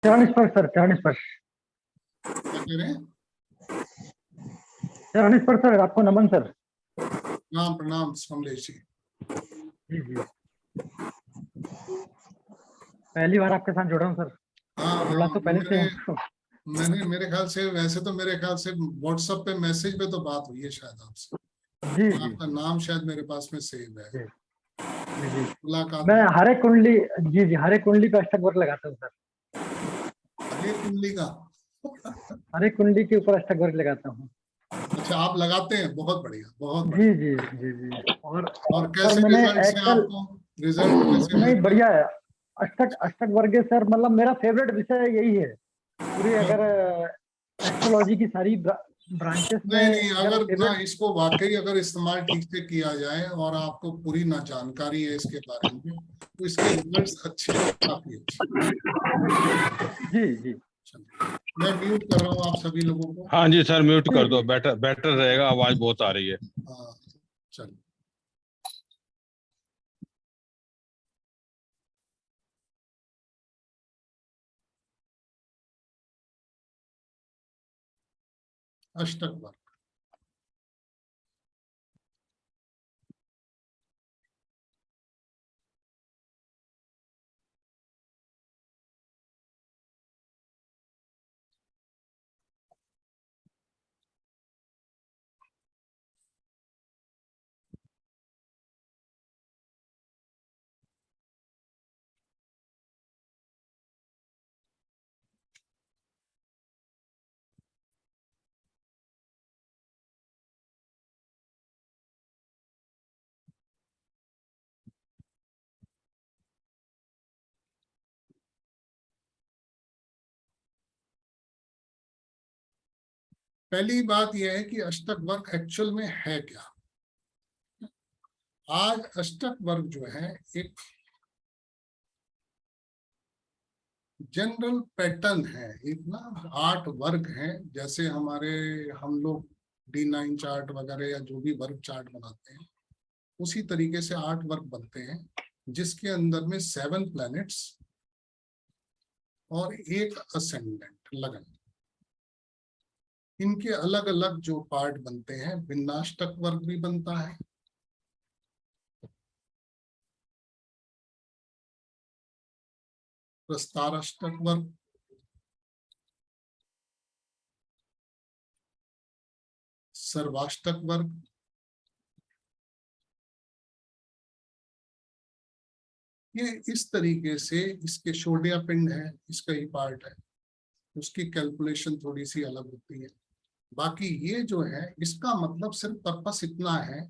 चरण स्पर्श सर, चरण स्पर्श। क्या कह रहे हैं? चरण स्पर्श सर, आपको नमन सर। प्रणाम प्रणाम कमलेश जी। जी जी, पहली बार आपके साथ जुड़ा हूँ सर। हाँ जुड़ा हाँ, तो पहले से हूँ। मैंने मेरे ख्याल से, वैसे तो मेरे ख्याल से व्हाट्सएप पे मैसेज पे तो बात हुई है शायद आपसे। जी जी आपका नाम शायद मेरे पास में सेव है। जी जी जी। मुलाकात मैं हरे कुंडली, जी जी, हरे कुंडली पे अष्टक वर्क लगाता हूँ सर। हरे कुंडली का। हरे कुंडली के ऊपर अष्टक वर्क लगाता हूँ। अच्छा, आप लगाते हैं, बहुत बढ़िया बहुत जी बढ़िया। जी जी जी। और और सर कैसे मैंने रिजल्ट्स हैं एक्चुअल, आपको? रिजल्ट कैसे नहीं मिलते हैं? बढ़िया है। अष्टक अष्टक वर्ग सर, मतलब मेरा फेवरेट विषय यही है। पूरी अगर एस्ट्रोलॉजी की सारी ब्रांचेस में नहीं नहीं, मेरा अगर ना फेवरेट। इसको वाकई अगर इस्तेमाल ठीक से किया जाए और आपको पूरी ना जानकारी है इसके बारे में, तो इसके रिजल्ट्स अच्छे हैं, काफी अच्छे। जी जी। चलिए, मैं म्यूट कर रहा हूँ आप सभी लोगों को। हाँ जी सर, म्यूट जी कर दो, जी बेटर बेटर रहेगा, आवाज बहुत आ रही है। हाँ, चलिए। अष्टक वर्ग। पहली बात यह है कि अष्टक वर्ग एक्चुअल में है क्या। आज अष्टक वर्ग जो है एक जनरल पैटर्न है, एक ना 8 वर्ग हैं, जैसे हमारे हम लोग D9 चार्ट वगैरह या जो भी वर्ग चार्ट बनाते हैं उसी तरीके से 8 वर्ग बनते हैं, जिसके अंदर में 7 प्लैनेट्स और एक असेंडेंट लगन, इनके अलग अलग जो पार्ट बनते हैं। विन्नाष्टक वर्ग भी बनता है, प्रस्ताराष्टक वर्ग, सर्वाष्टक वर्ग, ये इस तरीके से इसके शोडिया पिंड है, इसका ही पार्ट है, उसकी कैलकुलेशन थोड़ी सी अलग होती है। बाकी ये जो है इसका मतलब सिर्फ पर्पस इतना है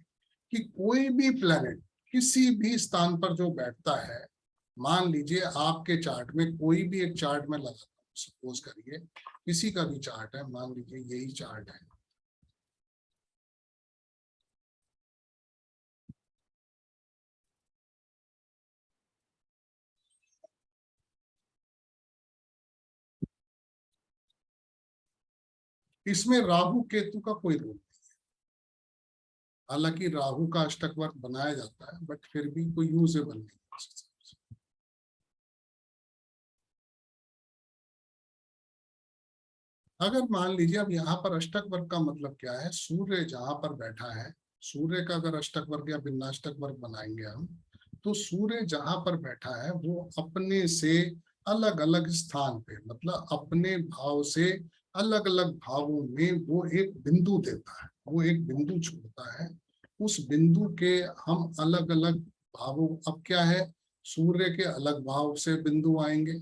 कि कोई भी प्लेनेट किसी भी स्थान पर जो बैठता है, मान लीजिए आपके चार्ट में कोई भी एक चार्ट में लगाता हूं, सपोज करिए किसी का भी चार्ट है, मान लीजिए यही चार्ट है, इसमें राहु केतु का कोई रोल नहीं। हालांकि राहु का अष्टक वर्ग बनाया जाता है, बट फिर भी कोई यूजेबल नहीं है। अगर मान लीजिए अब यहाँ पर अष्टक वर्ग का मतलब क्या है, सूर्य जहां पर बैठा है, सूर्य का अगर अष्टक वर्ग या भिन्नाष्टक वर्ग बनाएंगे हम, तो सूर्य जहां पर बैठा है वो अपने से अलग अलग स्थान पे, मतलब अपने भाव से अलग अलग भावों में वो एक बिंदु देता है, वो एक बिंदु छोड़ता है। उस बिंदु के हम अलग अलग भावों, अब क्या है, सूर्य के अलग भाव से बिंदु आएंगे,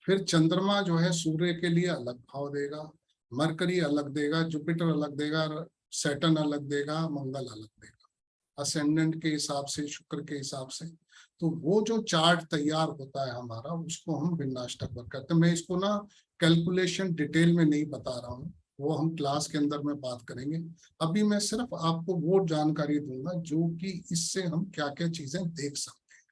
फिर चंद्रमा जो है सूर्य के लिए अलग भाव देगा, मरकरी अलग देगा, जुपिटर अलग देगा, सैटर्न अलग देगा, मंगल अलग देगा, असेंडेंट के हिसाब से, शुक्र के हिसाब से। तो वो जो चार्ट तैयार होता है हमारा, उसको हम विन्नाष्टक वर्ग कहते हैं। मैं इसको ना कैलकुलेशन डिटेल में नहीं बता रहा हूँ, वो हम क्लास के अंदर में बात करेंगे। अभी मैं सिर्फ आपको वो जानकारी दूंगा जो कि इससे हम क्या क्या चीजें देख सकते हैं।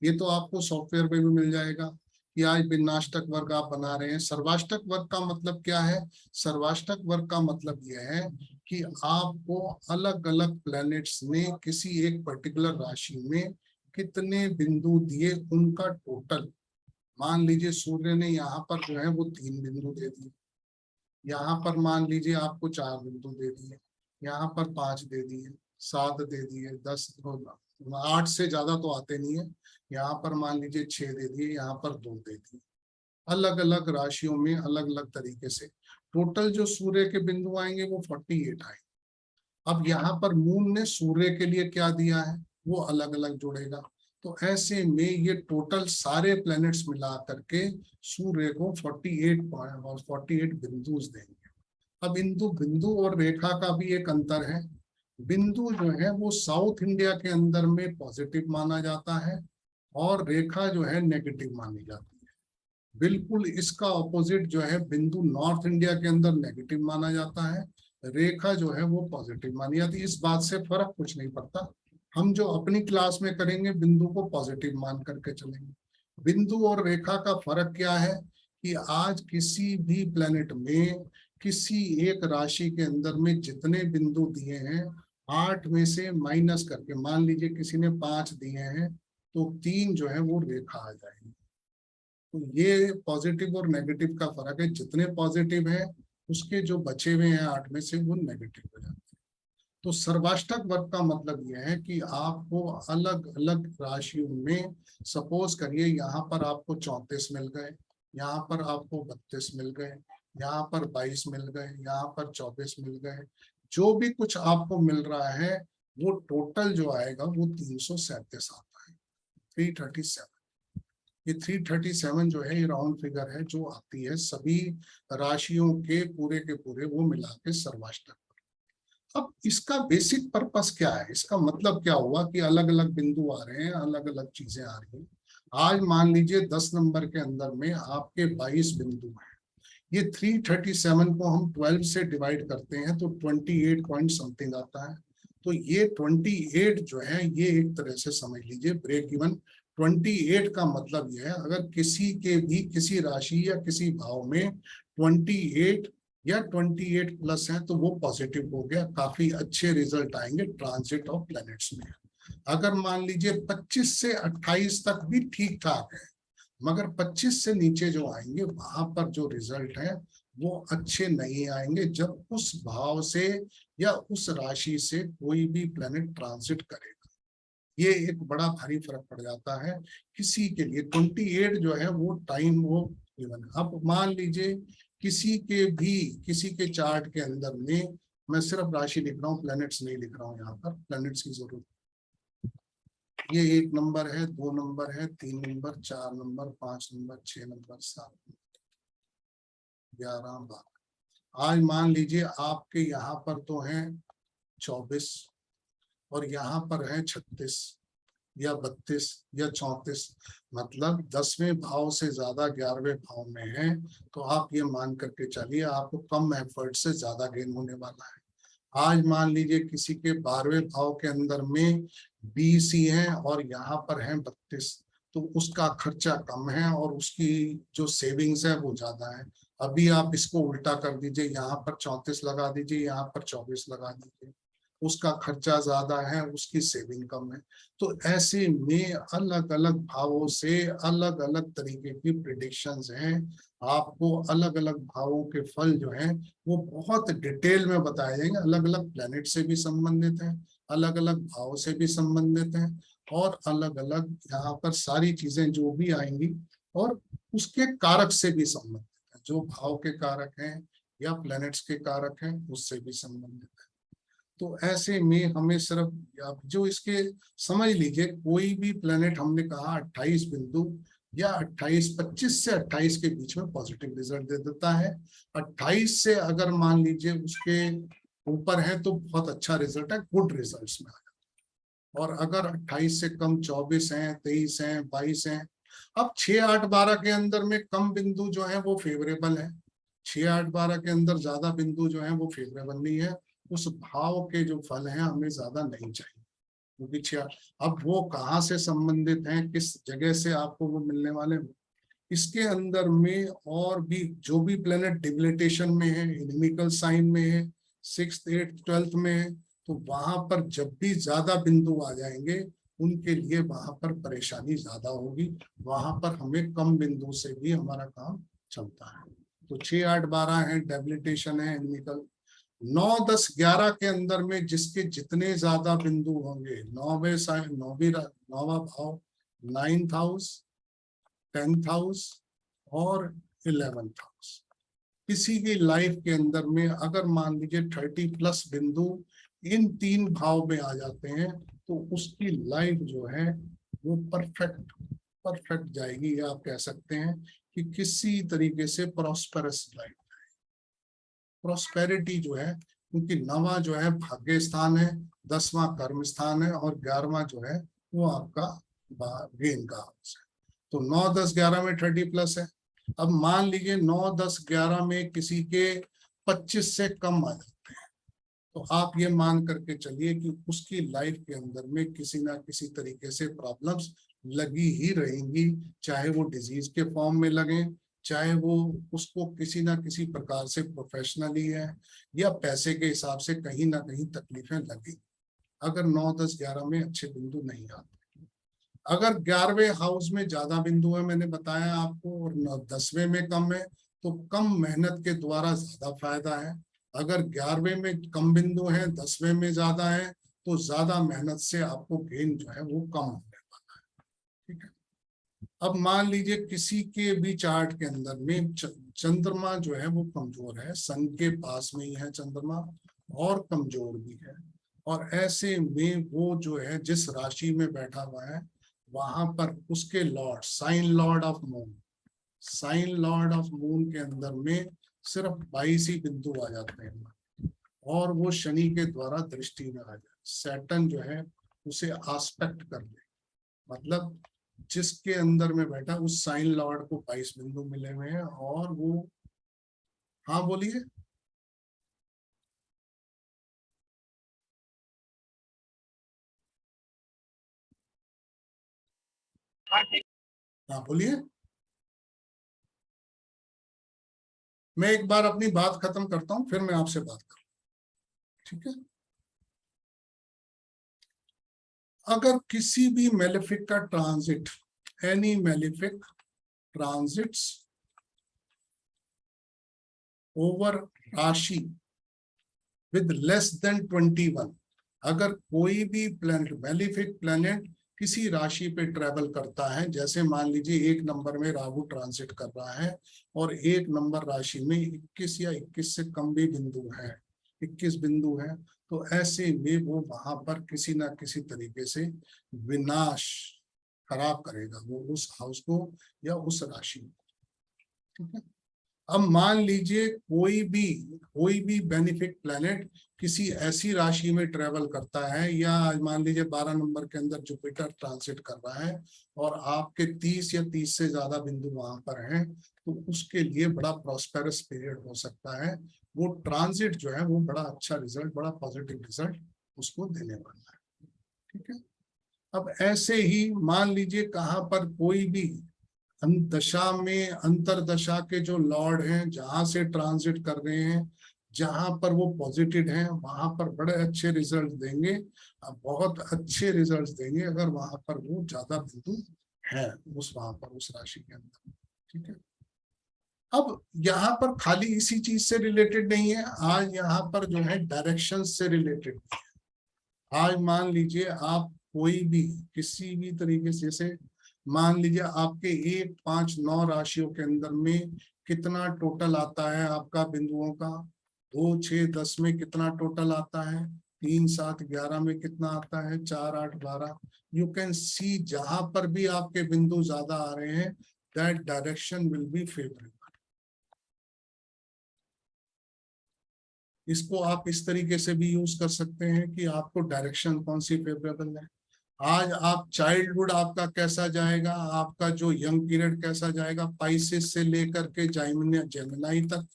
ये तो आपको सॉफ्टवेयर में भी मिल जाएगा कि आज विन्नाष्टक वर्ग आप बना रहे हैं। सर्वाष्टक वर्ग का मतलब क्या है? सर्वाष्टक वर्ग का मतलब यह है कि आपको अलग अलग प्लैनेट्स ने किसी एक पर्टिकुलर राशि में कितने बिंदु दिए, उनका टोटल, मान लीजिए सूर्य ने यहाँ पर जो है वो 3 बिंदु दे दिए, यहाँ पर मान लीजिए आपको 4 बिंदु दे दिए, यहाँ पर 5 दे दिए, 7 दे दिए, 10, 8 से ज्यादा तो आते नहीं है, यहाँ पर मान लीजिए 6 दे दिए, यहाँ पर 2 दे दिए। अलग अलग राशियों में अलग अलग तरीके से टोटल जो सूर्य के बिंदु आएंगे वो 48 आएंगे। अब यहाँ पर मून ने सूर्य के लिए क्या दिया है वो अलग अलग जुड़ेगा। तो ऐसे में ये टोटल सारे प्लैनेट्स मिला करके सूर्य को 48 पॉइंट और 48 बिंदु देंगे। अब बिंदु और रेखा का भी एक अंतर है। बिंदु जो है वो साउथ इंडिया के अंदर में पॉजिटिव माना जाता है और रेखा जो है नेगेटिव मानी जाती है। बिल्कुल इसका ऑपोजिट जो है बिंदु नॉर्थ इंडिया के अंदर नेगेटिव माना जाता है, रेखा जो है वो पॉजिटिव मानी जाती है। इस बात से फर्क कुछ नहीं पड़ता, हम जो अपनी क्लास में करेंगे बिंदु को पॉजिटिव मान करके चलेंगे। बिंदु और रेखा का फर्क क्या है कि आज किसी भी प्लेनेट में किसी एक राशि के अंदर में जितने बिंदु दिए हैं 8 में से माइनस करके, मान लीजिए किसी ने 5 दिए हैं तो 3 जो है वो रेखा आ जाएगी। तो ये पॉजिटिव और नेगेटिव का फर्क है, जितने पॉजिटिव है उसके जो बचे हुए हैं 8 में से वो नेगेटिव हो जाते हैं। तो सर्वाष्टक वर्ग का मतलब यह है कि आपको अलग अलग राशियों में, सपोज करिए यहाँ पर आपको 34 मिल गए, यहाँ पर आपको 32 मिल गए, यहाँ पर 22 मिल गए, यहाँ पर 24 मिल गए, जो भी कुछ आपको मिल रहा है वो टोटल जो आएगा वो 337 आता है, 337। ये 337 जो है ये राउंड फिगर है जो आती है सभी राशियों के पूरे वो मिला के सर्वाष्टक। अब इसका बेसिक पर्पस क्या है, इसका मतलब क्या हुआ कि अलग अलग बिंदु आ रहे हैं, अलग अलग चीजें आ रही हैं। आज मान लीजिए 10 नंबर के अंदर में आपके 22 बिंदु हैं, ये 337 को हम 12 से डिवाइड करते हैं तो 28 पॉइंट समथिंग आता है। तो ये 28 जो है ये एक तरह से समझ लीजिए ब्रेक इवन। 28 का मतलब यह है अगर किसी के भी किसी राशि या किसी भाव में 28 या 28 प्लस है तो वो पॉजिटिव हो गया, काफी अच्छे रिजल्ट आएंगे ट्रांजिट ऑफ प्लैनेट्स में। अगर मान लीजिए 25 से 28 तक भी ठीक ठाक है, मगर 25 से नीचे जो आएंगे वहां पर जो रिजल्ट है वो अच्छे नहीं आएंगे जब उस भाव से या उस राशि से कोई भी प्लैनेट ट्रांजिट करेगा। ये एक बड़ा भारी फर्क पड़ जाता है किसी के लिए। 28 जो है वो टाइम वो इवन। अब मान लीजिए किसी के चार्ट के अंदर में, मैं सिर्फ राशि लिख रहा हूँ, प्लैनेट्स नहीं लिख रहा हूँ, यहाँ पर प्लैनेट्स की जरूरत। ये 1 नंबर है, 2 नंबर है, 3 number, 4 number, 5 number, 6 number, 7 number, 11, 12। आज मान लीजिए आपके यहाँ पर तो है 24 और यहाँ पर है 36 या 32 या 34, मतलब 10वें भाव से ज्यादा 11वें भाव में है, तो आप ये मान करके चलिए आपको कम एफर्ट से ज्यादा गेन होने वाला है। आज मान लीजिए किसी के 12वें भाव के अंदर में 20 ही है और यहाँ पर है 32, तो उसका खर्चा कम है और उसकी जो सेविंग्स है वो ज्यादा है। अभी आप इसको उल्टा कर दीजिए, यहाँ पर 34 लगा दीजिए, यहाँ पर 24 लगा दीजिए, उसका खर्चा ज्यादा है, उसकी सेविंग कम है। तो ऐसे में अलग अलग भावों से अलग अलग तरीके की प्रिडिक्शंस हैं। आपको अलग अलग भावों के फल जो हैं वो बहुत डिटेल में बताए जाएंगे। अलग अलग प्लैनेट से भी संबंधित हैं, अलग अलग भाव से भी संबंधित हैं और अलग अलग यहाँ पर सारी चीजें जो भी आएंगी और उसके कारक से भी संबंधित है। जो भाव के कारक हैं या प्लैनेट्स के कारक हैं उससे भी संबंधित है। तो ऐसे में हमें सिर्फ जो इसके समझ लीजिए कोई भी प्लैनेट हमने कहा 28 बिंदु या 25 से 28 के बीच में पॉजिटिव रिजल्ट दे देता है। 28 से अगर मान लीजिए उसके ऊपर है तो बहुत अच्छा रिजल्ट है, गुड रिजल्ट्स में आ जाता है। और अगर 28 से कम 24 हैं, 23 हैं, 22 हैं। अब 6, 8, 12 के अंदर में कम बिंदु जो है वो फेवरेबल है, 6, 8, 12 के अंदर ज्यादा बिंदु जो है वो फेवरेबल नहीं है। उस भाव के जो फल हैं हमें ज्यादा नहीं चाहिए, क्योंकि अब वो कहाँ से संबंधित हैं, किस जगह से आपको वो मिलने वाले हैं। इसके अंदर में और भी जो भी प्लेनेट डिबिलिटेशन में है, इनमिकल साइन में है, 6th, 8th, 12th में है, तो वहां पर जब भी ज्यादा बिंदु आ जाएंगे उनके लिए वहां पर परेशानी ज्यादा होगी, वहां पर हमें कम बिंदु से भी हमारा काम चलता है। तो 6, 8, 12 है, डेबिलिटेशन है, एनिमिकल। 9, 10, 11 के अंदर में जिसके जितने ज्यादा बिंदु होंगे, 9वां भाव, 9th हाउस, 10th हाउस और 11th हाउस, किसी की लाइफ के अंदर में अगर मान लीजिए 30+ बिंदु इन 3 भाव में आ जाते हैं तो उसकी लाइफ जो है वो परफेक्ट जाएगी, या आप कह सकते हैं कि किसी तरीके से प्रॉस्पेरस लाइफ, प्रॉस्पेरिटी जो है, क्योंकि 9वां जो है भाग्य स्थान है, 10वां कर्म स्थान है और 11वां जो है वो आपका गेन का हाउस है। तो 9, 10, 11 में 30+ है। अब मान लीजिए 9, 10, 11 में किसी के 25 से कम आ जाते हैं, तो आप ये मान करके चलिए कि उसकी लाइफ के अंदर में किसी ना किसी तरीके से प्रॉब्लम्स लगी ही रहेंगी, चाहे वो डिजीज के फॉर्म में लगे, चाहे वो उसको किसी ना किसी प्रकार से प्रोफेशनली है या पैसे के हिसाब से कहीं ना कहीं तकलीफें लगी, अगर 9, 10, 11 में अच्छे बिंदु नहीं आते। अगर 11वें हाउस में ज्यादा बिंदु है, मैंने बताया आपको, और 10वें में कम है, तो कम मेहनत के द्वारा ज्यादा फायदा है। अगर 11वें में कम बिंदु है, 10वें में ज्यादा है, तो ज्यादा मेहनत से आपको गेन जो है वो कम होने वाला है। ठीक है। अब मान लीजिए किसी के भी चार्ट के अंदर में चंद्रमा जो है वो कमजोर है, सन के पास में ही है चंद्रमा और कमजोर भी है, और ऐसे में वो जो है जिस राशि में बैठा हुआ है वहां पर उसके lord, sign lord of moon, sign lord of moon के अंदर में सिर्फ 22 ही बिंदु आ जाते हैं, और वो शनि के द्वारा दृष्टि में आ जाए। सैटर्न जो है उसे आस्पेक्ट कर ले, मतलब जिसके अंदर में बैठा उस साइन लॉर्ड को 22 बिंदु मिले हुए हैं, और वो, हाँ बोलिए। हाँ बोलिए। मैं एक बार अपनी बात खत्म करता हूं, फिर मैं आपसे बात करूं, ठीक है। अगर किसी भी मेलेफिक का transit, any malefic transits over राशि विद लेस देन 21, अगर कोई भी प्लैनेट, मेलेफिक प्लैनेट किसी राशि पे ट्रेवल करता है, जैसे मान लीजिए 1 नंबर में राहु ट्रांजिट कर रहा है और 1 नंबर राशि में 21 या 21 से कम भी बिंदु है, 21 बिंदु है, तो ऐसे में वो वहां पर किसी ना किसी तरीके से विनाश खराब करेगा, वो उस हाउस को या उस राशि को। ठीक है। अब मान लीजिए कोई भी बेनिफिक प्लैनेट किसी ऐसी राशि में ट्रेवल करता है, या मान लीजिए 12 नंबर के अंदर जुपिटर ट्रांसिट कर रहा है और आपके 30 या 30 से ज्यादा बिंदु वहां पर हैं, तो उसके लिए बड़ा प्रॉस्पेरस पीरियड हो सकता है। वो ट्रांजिट जो है वो बड़ा अच्छा रिजल्ट, बड़ा पॉजिटिव रिजल्ट उसको देने वाला है। ठीक है। अब ऐसे ही मान लीजिए कहाँ पर कोई भी दशा में, अंतरदशा के जो लॉर्ड हैं जहां से ट्रांजिट कर रहे हैं, जहां पर वो पॉजिटिव हैं, वहां पर बड़े अच्छे रिजल्ट देंगे, बहुत अच्छे रिजल्ट देंगे अगर वहां पर वो ज्यादा बिंदु है उस, वहां पर उस राशि के अंदर। ठीक है। अब यहाँ पर खाली इसी चीज से रिलेटेड नहीं है, आज यहाँ पर जो है डायरेक्शन से रिलेटेड है। आज मान लीजिए आप कोई भी किसी भी तरीके से मान लीजिए आपके 1, 5, 9 राशियों के अंदर में कितना टोटल आता है आपका बिंदुओं का, 2, 6, 10 में कितना टोटल आता है, 3, 7, 11 में कितना आता है, 4, 8, 12। यू कैन सी जहां पर भी आपके बिंदु ज्यादा आ रहे हैं, that direction will be favourable. इसको आप इस तरीके से भी यूज कर सकते हैं कि आपको डायरेक्शन कौन सी फेवरेबल है। आज आप चाइल्डहुड आपका कैसा जाएगा, आपका जो यंग पीरियड कैसा जाएगा, पाइसेस से लेकर के जेमिनी तक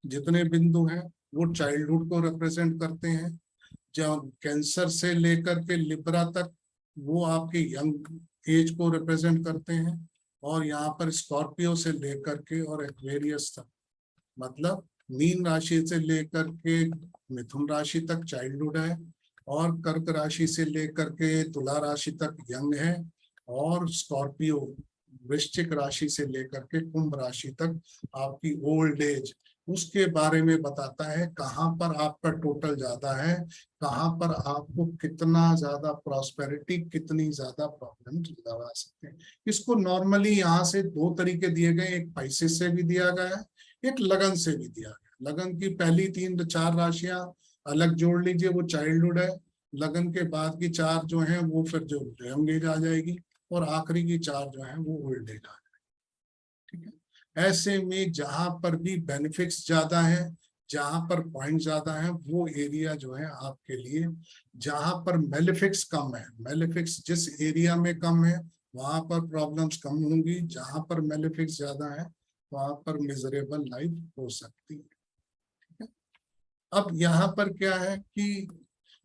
जितने बिंदु हैं वो चाइल्डहुड को रिप्रेजेंट करते हैं। जब कैंसर से लेकर के लिब्रा तक वो आपके यंग एज को रिप्रेजेंट करते हैं, और यहाँ पर स्कॉर्पियो से लेकर के और एक्वेरियस तक, मतलब मीन राशि से लेकर के मिथुन राशि तक चाइल्डहुड है, और कर्क राशि से लेकर के तुला राशि तक यंग है, और स्कॉर्पियो वृश्चिक राशि से लेकर के कुंभ राशि तक आपकी ओल्ड एज, उसके बारे में बताता है कहाँ पर आपका टोटल ज्यादा है, कहाँ पर आपको कितना ज्यादा प्रॉस्पेरिटी, कितनी ज्यादा प्रॉब्लम आ सकते हैं। इसको नॉर्मली यहाँ से दो तरीके दिए गए, एक पैसे से भी दिया गया है, एक लगन से भी दिया गया। लगन की पहली 3-4 राशियां अलग जोड़ लीजिए, वो चाइल्डहुड है। लगन के बाद की 4 जो हैं वो फिर जो यंग एज आ जाएगी, और आखिरी की 4 जो हैं वो ओल्ड एज आ जाएगी। ठीक है, ऐसे में जहां पर भी बेनिफिट्स ज्यादा है, जहां पर पॉइंट ज्यादा है, वो एरिया जो है आपके लिए, जहां पर मेलिफिक्स कम है, मेलिफिक्स जिस एरिया में कम है वहां पर प्रॉब्लम्स कम होंगी, जहां पर मेलिफिक्स ज्यादा है वहां पर मिजरेबल लाइफ हो सकती है। ठीक है, अब यहाँ पर क्या है कि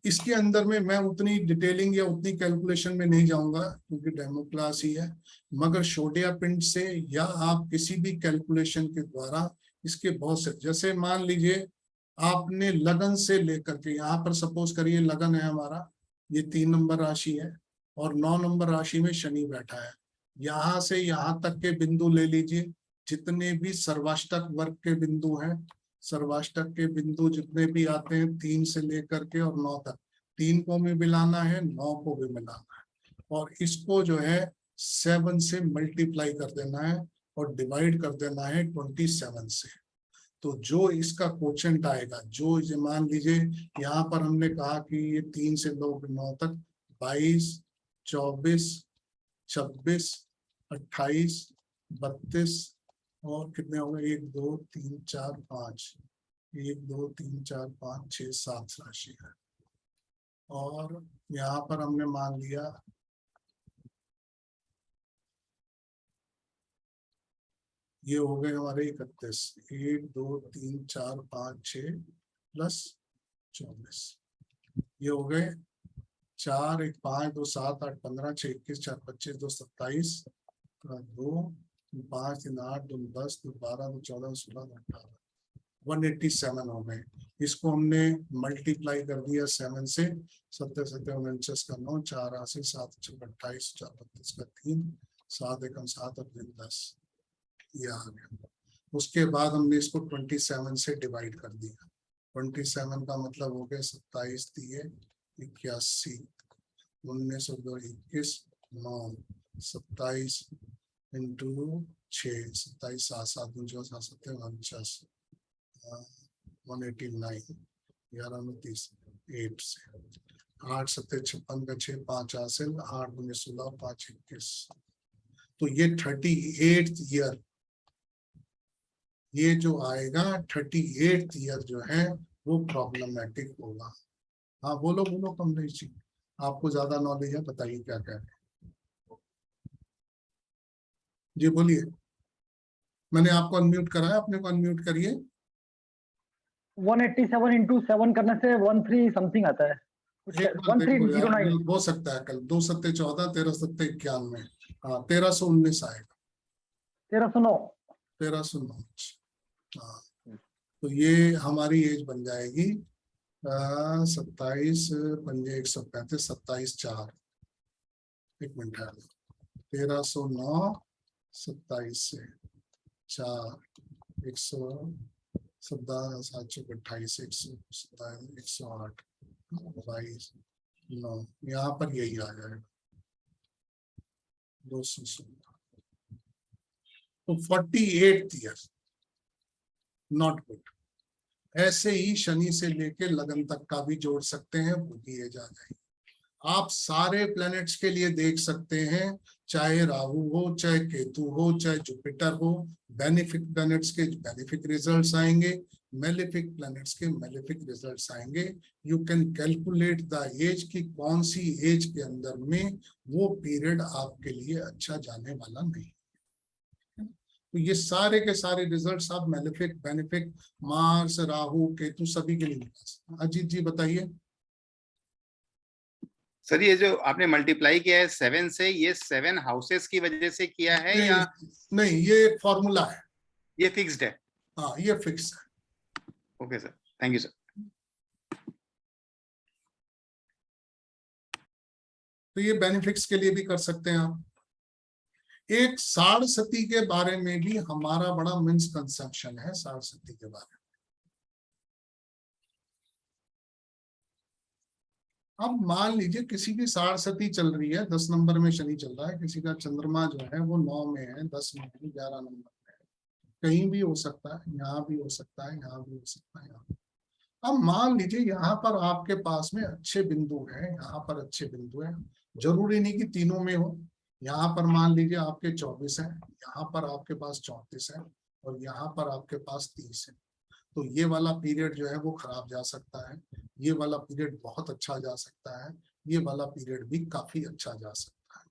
इसके अंदर में मैं उतनी डिटेलिंग या उतनी कैलकुलेशन में नहीं जाऊंगा क्योंकि डेमो क्लास ही है, मगर शोडिया पिंड से या आप किसी भी कैलकुलेशन के द्वारा इसके बहुत से, जैसे मान लीजिए आपने लगन से लेकर के, यहाँ पर सपोज करिए लगन है हमारा, ये 3 नंबर राशि है और 9 नंबर राशि में शनि बैठा है, यहाँ से यहाँ तक के बिंदु ले लीजिए, जितने भी सर्वाष्टक वर्ग के बिंदु हैं, सर्वाष्टक के बिंदु जितने भी आते हैं 3 से लेकर के और 9 तक, 3 को भी मिलाना है, 9 को भी मिलाना है, और इसको जो है 7 से मल्टीप्लाई कर देना है और डिवाइड कर देना है 27 से। तो जो इसका कोशेंट आएगा, जो ये मान लीजिए यहाँ पर हमने कहा कि ये 3 से 9 तक 22, 24, 26, 28, 32 और कितने हो गए, 1 2 3 4 5, 1 2 3 4 5 6 7 राशि है। और यहाँ पर हमने मान लिया ये हो गए हमारे 31, 1 2 3 4 5 6 प्लस 24, ये हो गए 4 1 5 2 7 8 15 6 21 4 25 2 27 2 5 3 8 2 10 2 12 2 14 16 18 187 हो गए। इसको हमने मल्टीप्लाई कर दिया 7 से, 7 7 49 का 9, 4 8 7 6 28 4 32 का 3, 7 1 7 और 10, ये आ गया। उसके बाद हमने इसको 27 से डिवाइड कर दिया, 27 का मतलब हो गया 27 दिए 81, 19 2 21 9, 27 इंटू 6, 27 7 7 7 7 49, 189, 11 30, 8 से 8 7 56 का 6 5 हासिल, 8 19 16 5 21, तो ये 38th ईयर, ये जो आएगा 38th ईयर जो है वो प्रॉब्लमेटिक होगा। हाँ बोलो बोलो कमलेश जी, आपको ज्यादा नॉलेज है, बताइए क्या क्या है। जी बोलिए, मैंने आपको अनम्यूट कराया, अपने को अनम्यूट करिए। 187 इंटू 7 करने से 13 समथिंग आता है, एक बार देखो यार, 1309। हो सकता है कल 2 7 14 13 7 91, हाँ 1319 आएगा, 1309। 1309। हाँ तो ये हमारी एज बन जाएगी 27 पंजे 135, 27 4, 1 मिनट है, 1309 27 से 4 100 7 28 108 22 9, यहाँ पर यही आ जाएगा 216, तो 48th ईयर नॉट गुड। ऐसे ही शनि से लेके लगन तक का भी जोड़ सकते हैं, वो भी एज आ जाएगी। आप सारे प्लैनेट्स के लिए देख सकते हैं, चाहे राहु हो, चाहे केतु हो, चाहे जुपिटर हो, बेनिफिक प्लैनेट्स के बेनिफिक रिजल्ट्स आएंगे, मेलेफिक प्लैनेट्स के मेलेफिक रिजल्ट्स आएंगे। You can calculate the age की कौन सी एज के अंदर में वो पीरियड आपके लिए अच्छा जाने वाला नहीं। तो ये सारे के सारे रिजल्ट्स आप malefic benefic Mars Rahu Ketu सभी के लिए। अजीत जी बताइए। सर ये जो आपने मल्टीप्लाई किया है 7 से, ये 7 हाउसेस की वजह से किया है नहीं, या नहीं ये एक फॉर्मूला है, ये फिक्स्ड है? हाँ ये फिक्स है। Okay sir, thank you sir. तो ये बेनिफिट्स के लिए भी कर सकते हैं आप। एक साढ़सती के बारे में भी हमारा बड़ा मिसकंसेप्शन है, साढ़सती के बारे में। अब मान लीजिए किसी की साढ़सती चल रही है, 10 नंबर में शनि चल रहा है, किसी का चंद्रमा जो है वो 9 में है, 10 में है, 11 नंबर में है, कहीं भी हो सकता है, यहाँ भी हो सकता है, यहाँ भी हो सकता है, यहाँ। अब मान लीजिए यहाँ पर आपके पास में अच्छे बिंदु है, यहाँ पर अच्छे बिंदु है, जरूरी नहीं कि तीनों में हो। यहाँ पर मान लीजिए आपके 24 है, यहाँ पर आपके पास 34 है, और यहाँ पर आपके पास 30 है। तो ये वाला पीरियड जो है वो खराब जा सकता है, ये वाला पीरियड बहुत अच्छा जा सकता है, ये वाला पीरियड भी काफी अच्छा जा सकता है।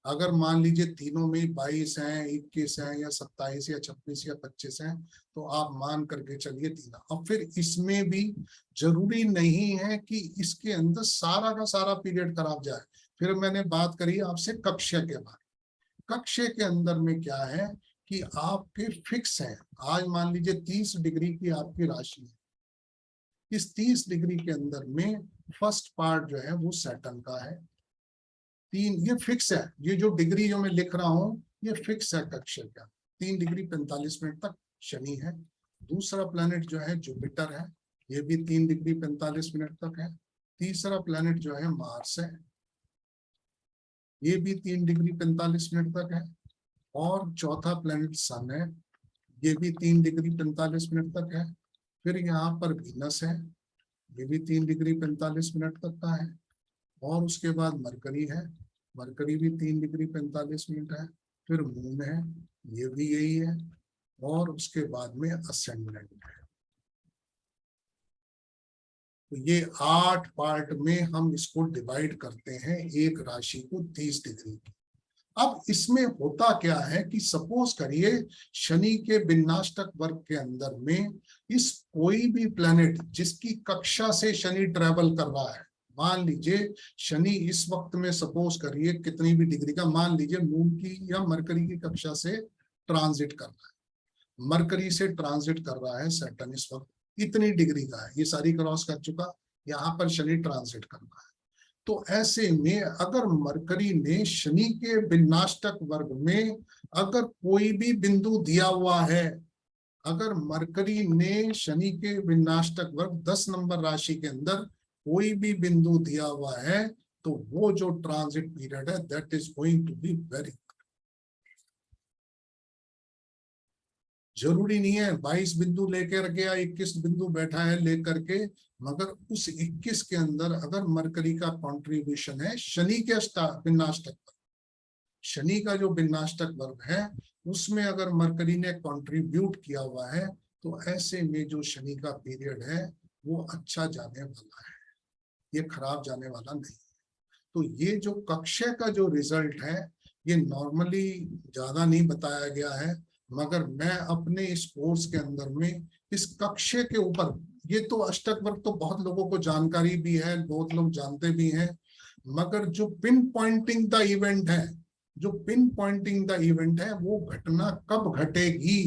अगर मान लीजिए तीनों में 22 हैं, 21 हैं, या 27 या 26 या 25 हैं, तो आप मान करके चलिए 3। अब फिर इसमें भी जरूरी नहीं है कि इसके अंदर सारा का सारा पीरियड खराब जाए। फिर मैंने बात करी आपसे कक्ष्य के बारे में। कक्ष्य के अंदर में क्या है कि आपके फिक्स है, आज मान लीजिए 30 डिग्री की आपकी राशि है, इस 30 डिग्री के अंदर में फर्स्ट पार्ट जो है वो सैटर्न का है, 3 ये फिक्स है, ये जो डिग्री जो मैं लिख रहा हूं ये फिक्स है कक्ष्य का। 3 डिग्री 45 मिनट तक शनि है। दूसरा प्लैनेट जो है जुपिटर है, ये भी 3 डिग्री 45 मिनट तक है। तीसरा प्लैनेट जो है मार्स है, ये भी 3 डिग्री 45 मिनट तक है। और चौथा प्लैनेट सन है, ये भी 3 डिग्री 45 मिनट तक है। फिर यहाँ पर वीनस है, ये भी 3 डिग्री 45 मिनट तक का है। और उसके बाद मरकरी है, मरकरी भी 3 डिग्री 45 मिनट है। फिर मून है, ये भी यही है। और उसके बाद में असेंडेंट है। तो ये 8 पार्ट में हम इसको डिवाइड करते हैं, एक राशि को 30 डिग्री। अब इसमें होता क्या है कि सपोज करिए शनि के विन्याष्टक वर्ग के अंदर में इस कोई भी प्लैनेट जिसकी कक्षा से शनि ट्रेवल कर रहा है, मान लीजिए शनि इस वक्त में सपोज करिए कितनी भी डिग्री का, मान लीजिए मून की या मरकरी की कक्षा से ट्रांजिट कर रहा है, मरकरी से ट्रांजिट कर रहा है सैटर्न इस वक्त, इतनी डिग्री का है, ये सारी क्रॉस कर चुका, यहाँ पर शनि ट्रांजिट कर रहा है। तो ऐसे में अगर मरकरी ने शनि के विन्याष्टक वर्ग में अगर कोई भी बिंदु दिया हुआ है, अगर मरकरी ने शनि के विन्याष्टक वर्ग 10 नंबर राशि के अंदर कोई भी बिंदु दिया हुआ है, तो वो जो ट्रांजिट पीरियड है that is going to be very, जरूरी नहीं है 22 बिंदु लेकर के या 21 बिंदु बैठा है लेकर के, मगर उस 21 के अंदर अगर मरकरी का कंट्रीब्यूशन है शनि के विन्याष्टक वर्ग, शनि का जो विन्याष्टक वर्ग है उसमें अगर मरकरी ने कंट्रीब्यूट किया हुआ है, तो ऐसे में जो शनि का पीरियड है वो अच्छा जाने वाला है, ये खराब जाने वाला नहीं है। तो ये जो कक्ष्य का जो रिजल्ट है ये नॉर्मली ज्यादा नहीं बताया गया है, मगर मैं अपने इस कोर्स के अंदर में इस कक्ष्य के ऊपर, ये तो अष्टक वर्ग तो बहुत लोगों को जानकारी भी है, बहुत लोग जानते भी हैं, मगर जो पिन पॉइंटिंग द इवेंट है, जो पिन पॉइंटिंग द इवेंट है वो घटना कब घटेगी,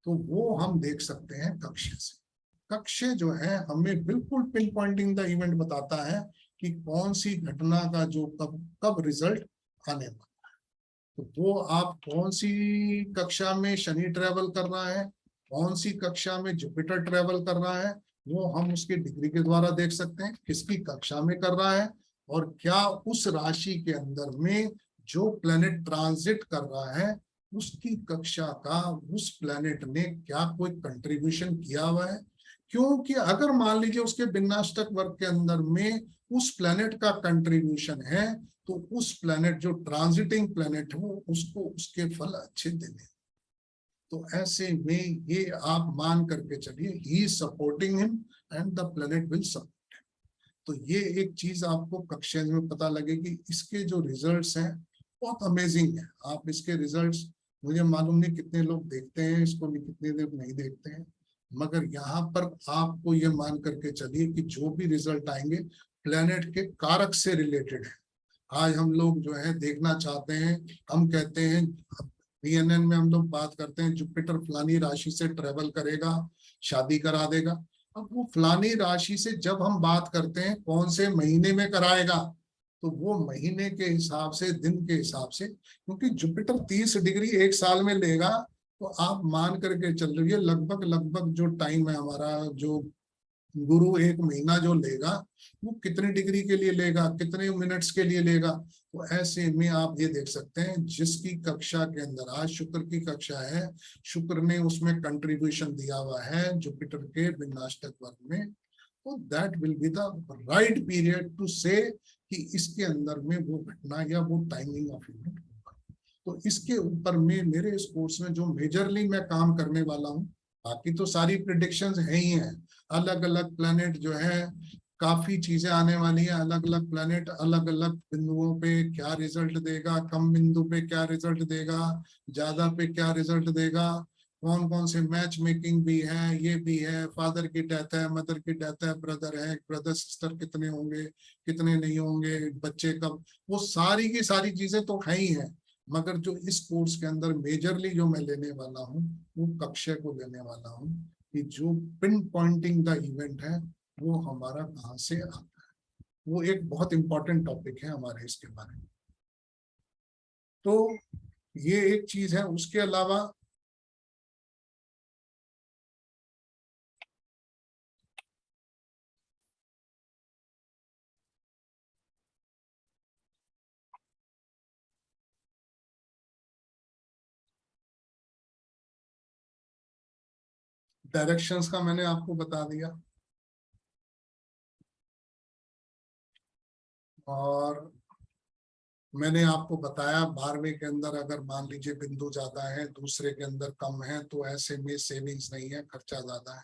तो वो हम देख सकते हैं कक्ष्य से। कक्ष्य जो है हमें बिल्कुल पिन पॉइंटिंग द इवेंट बताता है कि कौन सी घटना का जो कब रिजल्ट आने वाला है। तो वो आप कौन सी कक्षा में शनि ट्रेवल कर रहा है, कौन सी कक्षा में जुपिटर ट्रेवल कर रहा है, वो हम उसके डिग्री के द्वारा देख सकते हैं, किसकी कक्षा में कर रहा है, और क्या उस राशि के अंदर में जो प्लेनेट ट्रांजिट कर रहा है उसकी कक्षा का उस प्लेनेट ने क्या कोई कंट्रीब्यूशन किया हुआ है। क्योंकि अगर मान लीजिए उसके विन्याष्टक वर्ग के अंदर में उस प्लेनेट का कंट्रीब्यूशन है, तो उस प्लेनेट जो ट्रांजिटिंग प्लेनेट है वो उसको उसके फल अच्छे देने। तो ऐसे में ये आप मान करके चलिए he is supporting him and the planet will support. तो ये एक चीज आपको कक्षा में पता लगे कि इसके जो रिजल्ट्स हैं बहुत अमेजिंग है। आप इसके रिजल्ट्स, मुझे मालूम नहीं कितने लोग देखते हैं इसको, कितने लोग नहीं देखते हैं, मगर यहाँ पर आपको ये मान करके चलिए कि जो भी रिजल्ट आएंगे प्लेनेट के कारक से रिलेटेड है। आज हम लोग जो है देखना चाहते हैं, हम कहते हैं BNN में हम लोग बात करते हैं जुपिटर फलानी राशि से ट्रेवल करेगा, शादी करा देगा। अब वो फलानी राशि से जब हम बात करते हैं कौन से महीने में कराएगा, तो वो महीने के हिसाब से, दिन के हिसाब से, क्योंकि जुपिटर 30 डिग्री एक साल में लेगा, तो आप मान करके चल रही है लगभग लगभग जो टाइम है हमारा, जो गुरु एक महीना जो लेगा वो कितने डिग्री के लिए लेगा, कितने मिनट्स के लिए लेगा। तो ऐसे में आप ये देख सकते हैं जिसकी कक्षा के अंदर आज शुक्र की कक्षा है, शुक्र ने उसमें कंट्रीब्यूशन दिया हुआ है जुपिटर के विनाष्टक वर्ग में, तो that will be the right period to say कि इसके अंदर में वो घटना या वो टाइमिंग ऑफ इवेंट होगा। तो इसके ऊपर में मेरे इस कोर्स में जो मेजरली मैं काम करने वाला हूँ, बाकी तो सारी प्रिडिक्शंस है ही हैं, अलग अलग प्लैनेट जो है काफी चीजें आने वाली हैं, अलग अलग प्लैनेट अलग अलग बिंदुओं पे क्या रिजल्ट देगा, कम बिंदु पे क्या रिजल्ट देगा, ज्यादा पे क्या रिजल्ट देगा, कौन कौन से मैच मेकिंग भी है, ये भी है, फादर की डेथ है, मदर की डेथ है, ब्रदर है, ब्रदर सिस्टर कितने होंगे, कितने नहीं होंगे, बच्चे कब, वो सारी की सारी चीजें तो है ही है। मगर जो इस कोर्स के अंदर मेजरली जो मैं लेने वाला हूँ वो कक्षय को लेने वाला हूँ कि जो पिन पॉइंटिंग द इवेंट है वो हमारा कहाँ से आता है, वो एक बहुत इंपॉर्टेंट टॉपिक है हमारे इसके बारे में। तो ये एक चीज है। उसके अलावा डायरेक्शंस का मैंने आपको बता दिया, और मैंने आपको बताया 12वें के अंदर अगर मान लीजिए बिंदु ज्यादा है, दूसरे के अंदर कम है, तो ऐसे में सेविंग्स नहीं है, खर्चा ज्यादा है।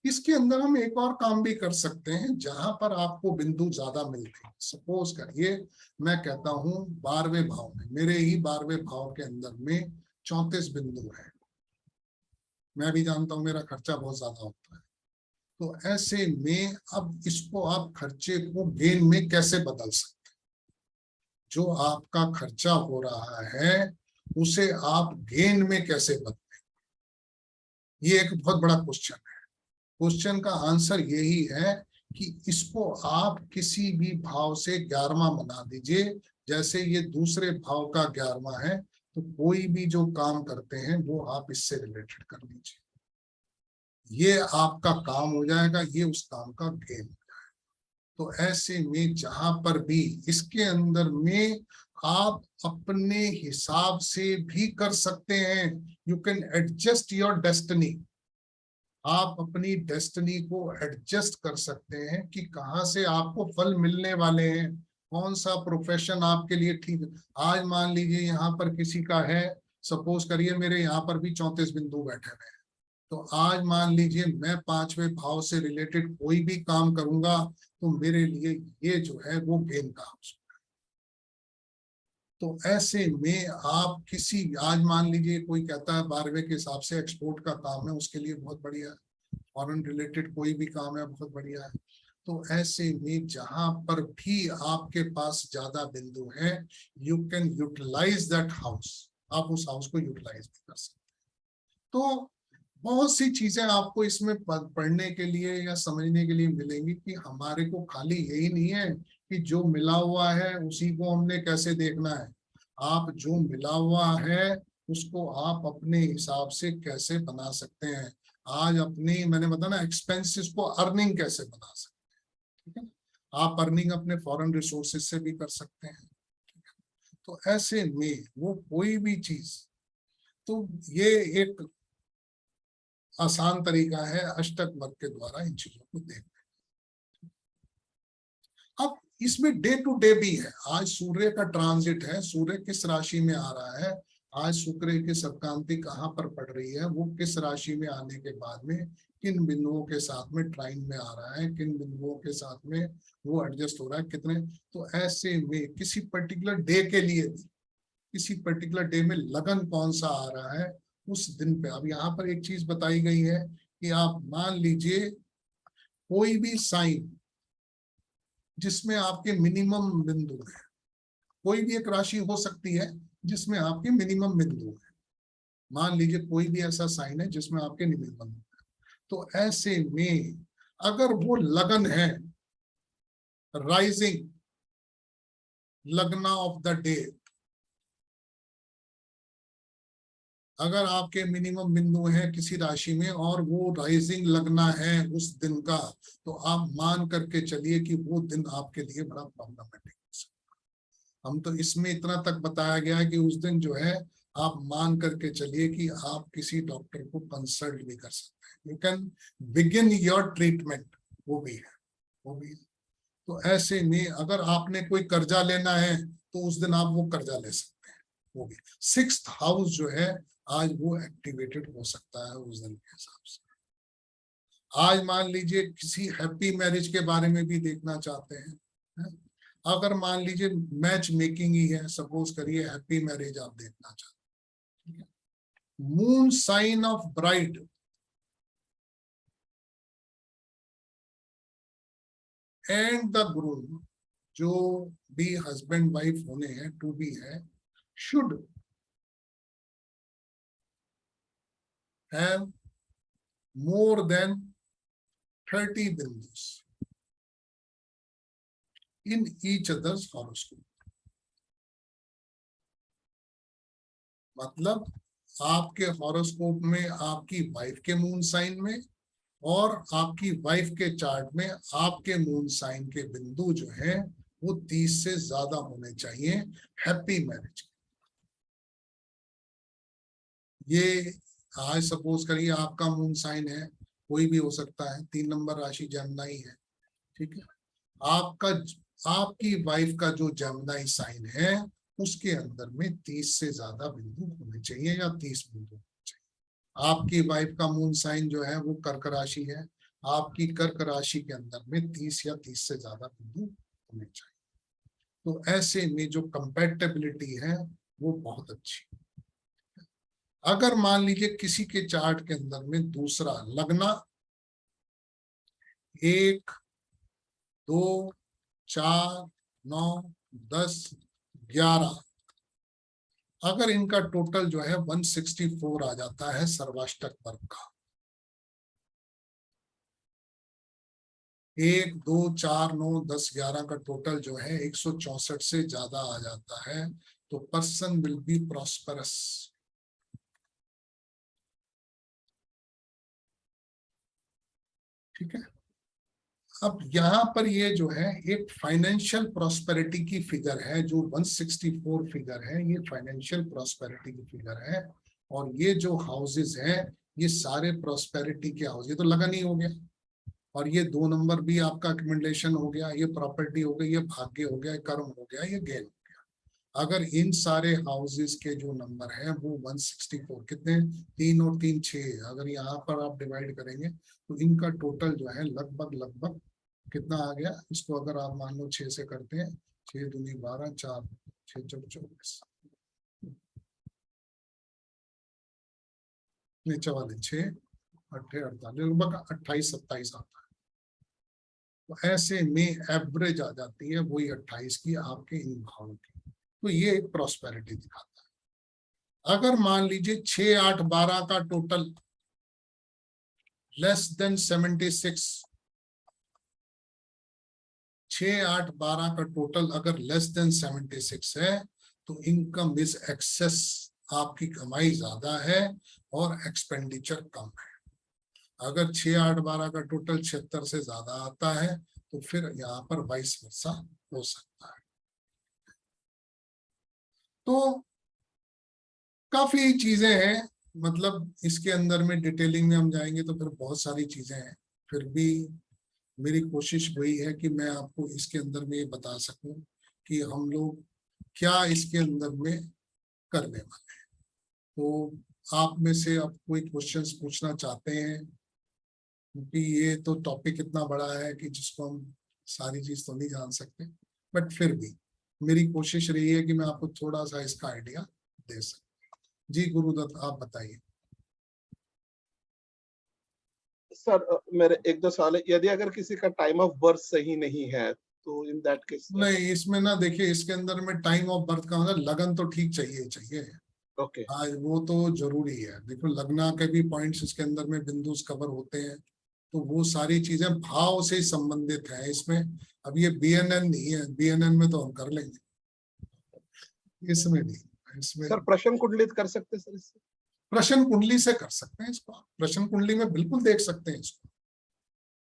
इसके अंदर हम एक और काम भी कर सकते हैं, जहां पर आपको बिंदु ज्यादा मिलते हैं। सपोज करिए मैं कहता हूं 12वें भाव में, मेरे ही 12वें भाव के अंदर में 34 बिंदु है, मैं भी जानता हूं मेरा खर्चा बहुत ज्यादा होता है। तो ऐसे में अब इसको आप खर्चे को गेन में कैसे बदल सकते, जो आपका खर्चा हो रहा है उसे आप गेन में कैसे बदलें, ये एक बहुत बड़ा क्वेश्चन है। क्वेश्चन का आंसर यही है कि इसको आप किसी भी भाव से 11वां बना दीजिए। जैसे ये दूसरे भाव का 11वां है, तो कोई भी जो काम करते हैं वो आप इससे रिलेटेड कर लीजिए, ये आपका काम हो जाएगा, ये उस काम का गेन। तो ऐसे में जहां पर भी इसके अंदर में आप अपने हिसाब से भी कर सकते हैं, you can adjust your destiny, आप अपनी डेस्टिनी को एडजस्ट कर सकते हैं कि कहां से आपको फल मिलने वाले हैं, कौन सा प्रोफेशन आपके लिए ठीक है। आज मान लीजिए यहाँ पर किसी का है, सपोज करिए मेरे यहाँ पर भी 34 बिंदु बैठे हुए हैं, तो आज मान लीजिए मैं 5वें भाव से रिलेटेड कोई भी काम करूंगा तो मेरे लिए ये जो है वो गेन का हाउस। तो ऐसे में आप किसी, आज मान लीजिए कोई कहता है 12वें के हिसाब से एक्सपोर्ट का काम है, उसके लिए बहुत बढ़िया है, फॉरेन रिलेटेड कोई भी काम है बहुत बढ़िया है। तो ऐसे में जहां पर भी आपके पास ज्यादा बिंदु है, you can utilise that house, आप उस हाउस को यूटिलाइज भी कर सकते हैं। तो बहुत सी चीजें आपको इसमें पढ़ने के लिए या समझने के लिए मिलेंगी कि हमारे को खाली यही नहीं है कि जो मिला हुआ है उसी को हमने कैसे देखना है, आप जो मिला हुआ है उसको आप अपने हिसाब से कैसे बना सकते हैं। आज अपनी, मैंने बताया ना, एक्सपेंसेस को अर्निंग कैसे बना सकते हैं, ठीक है। आप अर्निंग अपने फॉरेन रिसोर्सेज से भी कर सकते हैं। तो ऐसे में वो कोई भी चीज, तो ये एक आसान तरीका है अष्टक वर्ग के द्वारा इन चीजों को देखना। अब इसमें डे टू डे भी है, आज सूर्य का ट्रांजिट है, सूर्य किस राशि में आ रहा है, आज शुक्र की सप्तांति कहाँ पर पड़ रही है, वो किस राशि में आने के बाद में किन बिंदुओं के साथ में ट्राइन में आ रहा है, किन बिंदुओं के साथ में वो एडजस्ट हो रहा है, कितने। तो ऐसे में किसी पर्टिकुलर डे के लिए भी, किसी पर्टिकुलर डे में लगन कौन सा आ रहा है उस दिन पे। अब यहाँ पर एक चीज बताई गई है कि आप मान लीजिए कोई भी साइन जिसमें आपके मिनिमम बिंदु है, कोई भी एक राशि हो सकती है जिसमें आपके मिनिमम बिंदु है, मान लीजिए कोई भी ऐसा साइन है जिसमें आपके मिनिमम है, तो ऐसे में अगर वो लगन है राइजिंग लग्ना ऑफ द डे। अगर आपके मिनिमम बिंदु हैं किसी राशि में और वो राइजिंग लगना है उस दिन का, तो आप मान करके चलिए कि वो दिन आपके लिए बड़ा प्रॉब्लमेटिक हो सकता है। हम तो इसमें इतना तक बताया गया है कि उस दिन जो है आप मान करके चलिए कि आप किसी डॉक्टर को कंसल्ट भी कर सकते हैं, you can begin your treatment, वो भी है। तो ऐसे में अगर आपने कोई कर्जा लेना है तो उस दिन आप वो कर्जा ले सकते हैं, वो भी। 6th हाउस जो है आज वो एक्टिवेटेड हो सकता है उस दिन के हिसाब से। आज मान लीजिए किसी हैप्पी मैरिज के बारे में भी देखना चाहते हैं, अगर मान लीजिए मैच मेकिंग ही है, सपोज करिए हैप्पी मैरिज आप देखना चाहते हैं, moon sign of bride and the groom, जो भी हस्बैंड वाइफ होने हैं, टू बी है, should have more than 30 bindus in each other's horoscope। मतलब आपके हॉरोस्कोप में आपकी वाइफ के मून साइन में और आपकी वाइफ के चार्ट में आपके मून साइन के बिंदु जो है वो 30 से ज्यादा होने चाहिए हैप्पी मैरिज। ये आज सपोज करिए आपका मून साइन है, कोई भी हो सकता है, 3 नंबर राशि जमनाई है, ठीक है, आपकी वाइफ का जो जमनाई साइन है उसके अंदर में 30 से ज्यादा बिंदु होने चाहिए या 30 बिंदु होने चाहिए। आपकी वाइफ का मून साइन जो है वो कर्क राशि है, आपकी कर्क राशि के अंदर में 30 या 30 से ज्यादा बिंदु होने चाहिए। तो ऐसे में जो कंपैटिबिलिटी है वो बहुत अच्छी। अगर मान लीजिए किसी के चार्ट के अंदर में दूसरा लगना 1, 2, 4, 9, 10, 11, अगर इनका टोटल जो है 164 आ जाता है सर्वाष्टक वर्ग का, 1, 2, 4, 9, 10, 11 का टोटल जो है 164 से ज्यादा आ जाता है, तो पर्सन विल बी प्रॉस्परस। ठीक है, अब यहाँ पर ये जो है एक फाइनेंशियल प्रॉस्पेरिटी की फिगर है, जो 164 फिगर है, ये फाइनेंशियल प्रॉस्पेरिटी की फिगर है। और ये जो हाउसेस हैं ये सारे प्रॉस्पेरिटी के हाउस, ये तो लगन ही हो गया, और ये 2 नंबर भी आपका अक्यूमुलेशन हो गया, ये प्रॉपर्टी हो गई, ये भाग्य हो गया, कर्म हो गया, ये गेन हो गया। अगर इन सारे हाउसेस के जो नंबर है वो 164, कितने, 3 और 3 6, अगर यहाँ पर आप डिवाइड करेंगे तो इनका टोटल जो है लगभग कितना आ गया, इसको अगर आप मान लो 6 से करते हैं, 6 दूनी 12, 4 6 चौक 24, नीचे वाले 6 8 48, लगभग 28 27 आता है। तो ऐसे में एवरेज आ जाती है वही 28 की आपके इन भावों की। तो ये एक प्रॉस्पेरिटी दिखाता है। अगर मान लीजिए 6 8 12 का टोटल लेस देन 76, 6 8 12 का टोटल अगर लेस देन 76 है तो इनकम इज एक्सेस, आपकी कमाई ज्यादा है और एक्सपेंडिचर कम है। अगर 6 8 12 का टोटल 76 से ज्यादा आता है तो फिर यहाँ पर वाइस वर्सा हो सकता है। तो काफी चीजें हैं, मतलब इसके अंदर में डिटेलिंग में हम जाएंगे तो फिर बहुत सारी चीजें हैं। फिर भी मेरी कोशिश वही है कि मैं आपको इसके अंदर में ये बता सकूं कि हम लोग क्या इसके अंदर में करने वाले हैं। तो आप में से अब कोई क्वेश्चंस पूछना चाहते हैं, क्योंकि ये तो टॉपिक इतना बड़ा है कि जिसको हम सारी चीज तो नहीं जान सकते, बट फिर भी मेरी कोशिश रही है कि मैं आपको थोड़ा सा इसका आइडिया दे सकूं। जी गुरुदत्त, आप बताइए। सर मेरे 1-2 सवाल है, यदि अगर किसी का टाइम ऑफ बर्थ सही नहीं है तो इन दैट केस? नहीं, इसमें ना देखिए, इसके अंदर में टाइम ऑफ बर्थ का मतलब लगन तो ठीक चाहिए। ओके, हाँ, वो तो जरूरी है। देखो लगना के भी पॉइंट्स इसके अंदर में बिंदुस कवर होते हैं, तो वो सारी चीजें भाव से संबंधित है इसमें। अब ये BNN नहीं है, BNN में तो हम कर लेंगे, इसमें नहीं, इसमें सर प्रश्न कुंडलित कर सकते सर इससे? प्रश्न कुंडली से कर सकते हैं इसको, प्रश्न कुंडली में बिल्कुल देख सकते हैं इसको,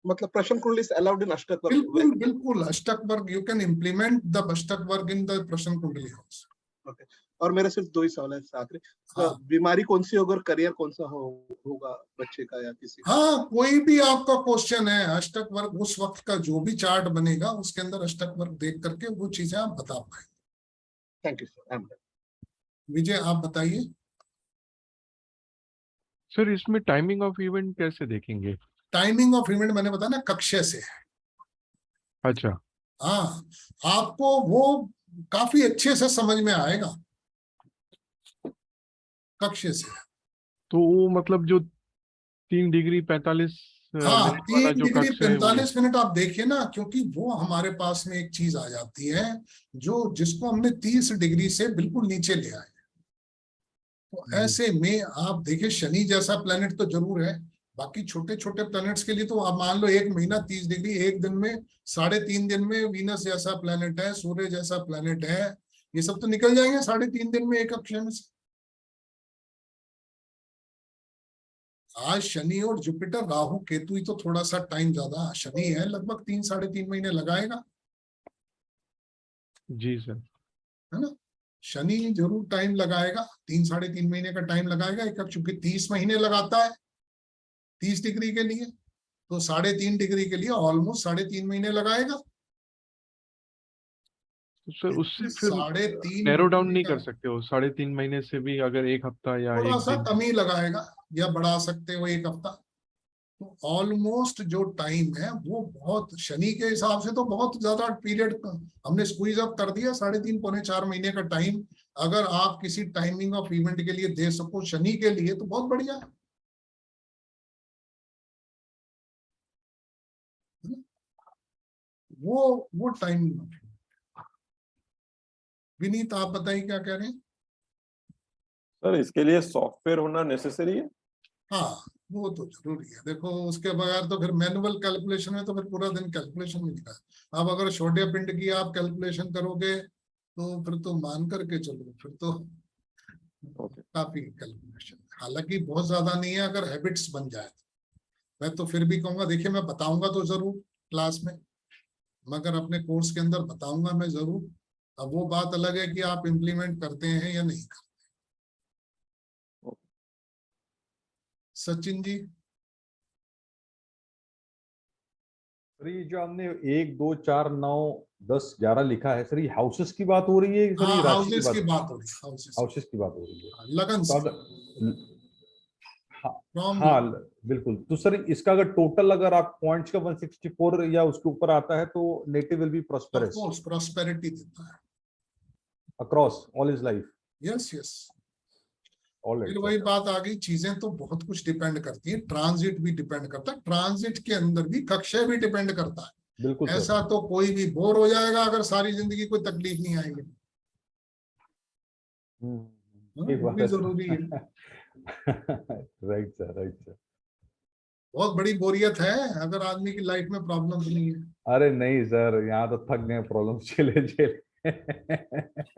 मतलब प्रश्न कुंडली इज अलाउड इन अष्टक वर्ग? बिल्कुल बिल्कुल अष्टक वर्ग, यू कैन इम्प्लीमेंट द अष्टक वर्ग इन द प्रश्न कुंडली हाउस। ओके, और मेरे सिर्फ 2 ही सवाल है आखिरी। हाँ। बीमारी कौन सी होगी और करियर कौन सा होगा बच्चे का या किसी का? हाँ, कोई भी आपका क्वेश्चन है अष्टक वर्ग, उस वक्त का जो भी चार्ट बनेगा उसके अंदर अष्टक वर्ग देख करके वो चीजें आप बता पाएंगे। Thank you sir. विजय आप बताइए। सर इसमें टाइमिंग ऑफ इवेंट कैसे देखेंगे? टाइमिंग ऑफ इवेंट मैंने बताया ना, कक्ष्य से है। अच्छा, हाँ, आपको वो काफी अच्छे से समझ में आएगा, कक्ष्य से। तो वो मतलब जो 3 डिग्री 45 हाँ, मिनट वाला 3 जो डिग्री कक्ष है वो 45 मिनट आप देखिए ना, क्योंकि वो हमारे पास में एक चीज आ जाती है जो जिसको हमने 30 डिग्री से बिल्कुल नीचे ले आए। तो ऐसे में आप देखिए, शनि जैसा प्लेनेट तो जरूर है, बाकी छोटे छोटे प्लैनेट्स के लिए तो आप मान लो 1 महीना 30 डिग्री, एक दिन में 3.5 दिन में वीनस जैसा प्लेनेट है, सूर्य जैसा प्लेनेट है, ये सब तो निकल जाएंगे 3.5 दिन में एक अक्षय में से। आज शनि और जुपिटर राहु केतु ही तो थोड़ा सा टाइम ज्यादा, शनि है लगभग 3-3.5 महीने लगाएगा, जी सर। है ना। शनि जरूर टाइम लगाएगा, 3-3.5 महीने का टाइम लगाएगा। एक चूंकि 30 महीने लगाता है 30 डिग्री के लिए, तो 3.5 डिग्री के लिए ऑलमोस्ट 3.5 महीने लगाएगा। तो सर उससे फिर 3.5 नैरो डाउन नहीं कर सकते हो? 3.5 महीने से भी अगर 1 हफ्ता या थोड़ा 1 सा दिन? कम ही लगाएगा या बढ़ा सकते हो 1 हफ्ता। तो ऑलमोस्ट जो टाइम है वो बहुत, शनि के हिसाब से तो बहुत ज्यादा पीरियड हमने स्क्वीज अप कर दिया, 3.5-4 महीने का टाइम अगर आप किसी टाइमिंग ऑफ इवेंट के लिए दे सको शनि के लिए तो बहुत बढ़िया है। वो टाइमिंग। विनीत आप बताइए क्या कह रहे हैं। सर इसके लिए सॉफ्टवेयर होना नेसेसरी है? हाँ, वो तो जरूरी है। देखो उसके बगैर तो फिर मैनुअल कैलकुलेशन है तो फिर पूरा दिन कैलकुलेशन में निकाल। अब अगर छोटे पिंड की आप कैलकुलेशन करोगे तो फिर तो मान करके चलो, फिर तो काफी कैलकुलेशन। हालांकि बहुत ज्यादा नहीं है अगर हैबिट्स बन जाए तो। मैं तो फिर भी कहूंगा, देखिए मैं बताऊंगा तो जरूर क्लास में, मगर अपने कोर्स के अंदर बताऊंगा मैं जरूर। अब वो बात अलग है कि आप इम्प्लीमेंट करते हैं या नहीं करते। सचिन जी। सर ये जो आपने 1 2 4 9 10 11 लिखा है सर, ये हाउसेस की बात हो रही है सर? हाँ, ये राशि हाउसेस की की बात हो रही है, हाउसेस की बात हो रही है। लगन तो से। अगर From हाँ बिल्कुल, तो सर इसका अगर टोटल अगर आप पॉइंट्स का 164 या उसके ऊपर आता है तो native will be prosperous prosperity देता है across all is life. Yes yes. All फिर राइट वही बात आ गई, चीजें तो बहुत कुछ डिपेंड करती है। ट्रांजिट भी डिपेंड करता है, ट्रांजिट के अंदर भी कक्षय भी डिपेंड करता है। बिल्कुल सर। ऐसा तो कोई भी बोर हो जाएगा अगर सारी जिंदगी कोई तकलीफ नहीं आएगी। ये वो बात भी है जरूरी है। Right sir, right sir. बहुत बड़ी बोरियत है अगर आदमी की लाइफ में प्रॉब्लम नहीं है। अरे नहीं सर, यहाँ तो थक गए प्रॉब्लम झेले झेले।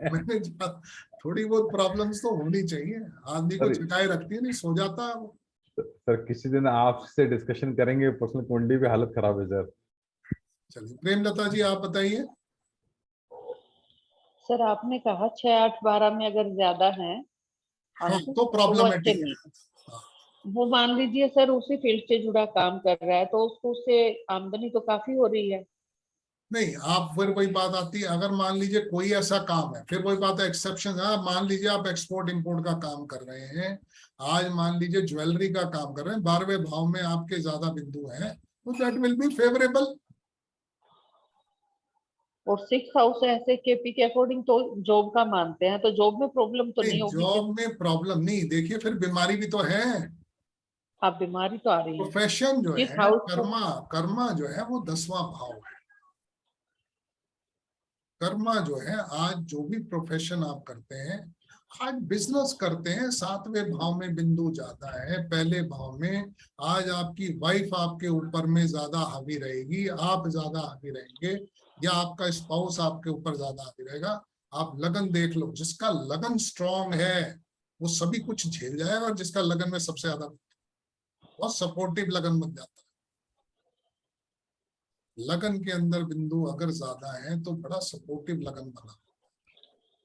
मैंने थोड़ी बहुत प्रॉब्लम्स तो होनी चाहिए, आदमी को चिकाए रखती है, नहीं सो जाता है वो। सर किसी दिन आपसे डिस्कशन करेंगे, पर्सनल कुंडली भी हालत खराब है सर। चलिए प्रेमलता जी आप बताइए। सर आपने कहा 6 8 12 में अगर ज्यादा है हाँ, अंक तो वो प्रॉब्लमेटिक अच्छे है। नहीं है। वो मान लीजिए सर उसी फील्ड से जुड़ा काम कर रहा है तो उसको उससे आमदनी तो काफी हो रही है। नहीं, आप फिर वही बात आती है, अगर मान लीजिए कोई ऐसा काम है, फिर वही बात है एक्सेप्शन है। मान लीजिए आप एक्सपोर्ट इंपोर्ट का काम कर रहे हैं, आज मान लीजिए ज्वेलरी का काम कर रहे हैं, 12वें भाव में आपके ज्यादा बिंदु हैं, तो दैट विल बी फेवरेबल। और 6 हाउस ऐसे केपी के अकॉर्डिंग तो जॉब का मानते हैं, तो जॉब में प्रॉब्लम तो नहीं होगी? जॉब में प्रॉब्लम नहीं, देखिए फिर बीमारी भी तो है। आप बीमारी तो आ रही है। प्रोफेशन जो जिस है, हाउस कर्मा जो है वो 10वां भाव है। कर्मा जो है, आज जो भी प्रोफेशन आप करते हैं, आज बिजनेस करते हैं, 7वें भाव में बिंदु जाता है, पहले भाव में। आज आपकी वाइफ आपके ऊपर में ज्यादा हावी रहेगी, आप ज्यादा हावी रहेंगे, या आपका स्पाउस आपके ऊपर ज्यादा हावी रहेगा। आप लगन देख लो, जिसका लगन स्ट्रांग है वो सभी कुछ झेल जाएगा, और जिसका लगन में सबसे ज्यादा बहुत सपोर्टिव लगन बन जाता है। लगन के अंदर बिंदु अगर ज्यादा है तो बड़ा सपोर्टिव लगन बना।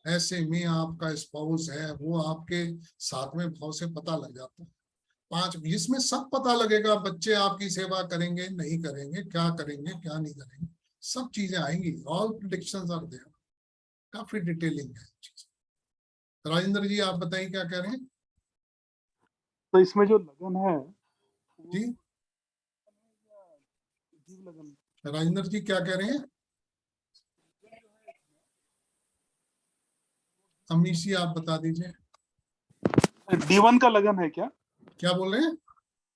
ऐसे में आपका स्पाउस है वो आपके सातवें भाव से पता लग जाता है। 5 इसमें सब पता लगेगा, बच्चे आपकी सेवा करेंगे नहीं करेंगे, क्या करेंगे क्या नहीं करेंगे, सब चीजें आएंगी। ऑल प्रिडिक्शंस आर देयर, काफी डिटेलिंग है चीज। राजेंद्र जी आप बताइए क्या कह रहे हैं। तो इसमें जो लगन है जी लगन राजेंद्र जी क्या कह रहे हैं। अमीश जी आप बता दीजिए D1 का लगन है क्या? क्या बोल रहे हैं।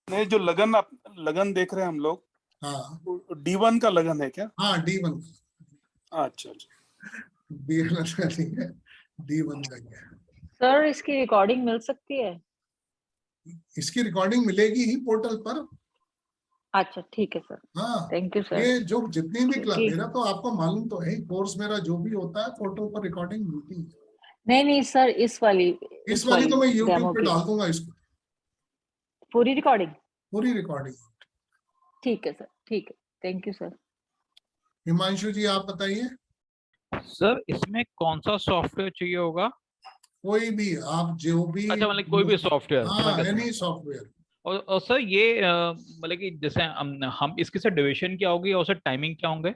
नहीं, जो लगन आप लगन देख रहे हैं हम लोग, हाँ D1 का लगन है क्या? हाँ D1 अच्छा अच्छा। D1 का नहीं है, D1 का ही है। सर इसकी रिकॉर्डिंग मिल सकती है? इसकी रिकॉर्डिंग मिलेगी ही पोर्टल पर। अच्छा ठीक है सर, हाँ थैंक यू सर। ये जो जितनी भी क्लास, क्योंकि मेरा तो आपको मालूम तो है, कोर्स मेरा जो भी होता है पोर्टल पर रिकॉर्डिंग मिलती है। नहीं सर, इस वाली तो मैं यूट्यूब डेमो पे की डाल दूंगा इसको, पूरी रिकॉर्डिंग। पूरी रिकॉर्डिंग। ठीक है सर, ठीक है, थैंक यू सर। हिमांशु जी आप बताइए। सर इसमें कौन सा सॉफ्टवेयर चाहिए होगा? कोई भी आप जो भी, अच्छा, मतलब कोई भी सॉफ्टवेयर, समझ हाँ गया समझ एनी गया। सॉफ्टवेयर। और सर ये मतलब कि जैसे हम इसकी सर ड्यूरेशन क्या होगी और सर टाइमिंग क्या होंगे?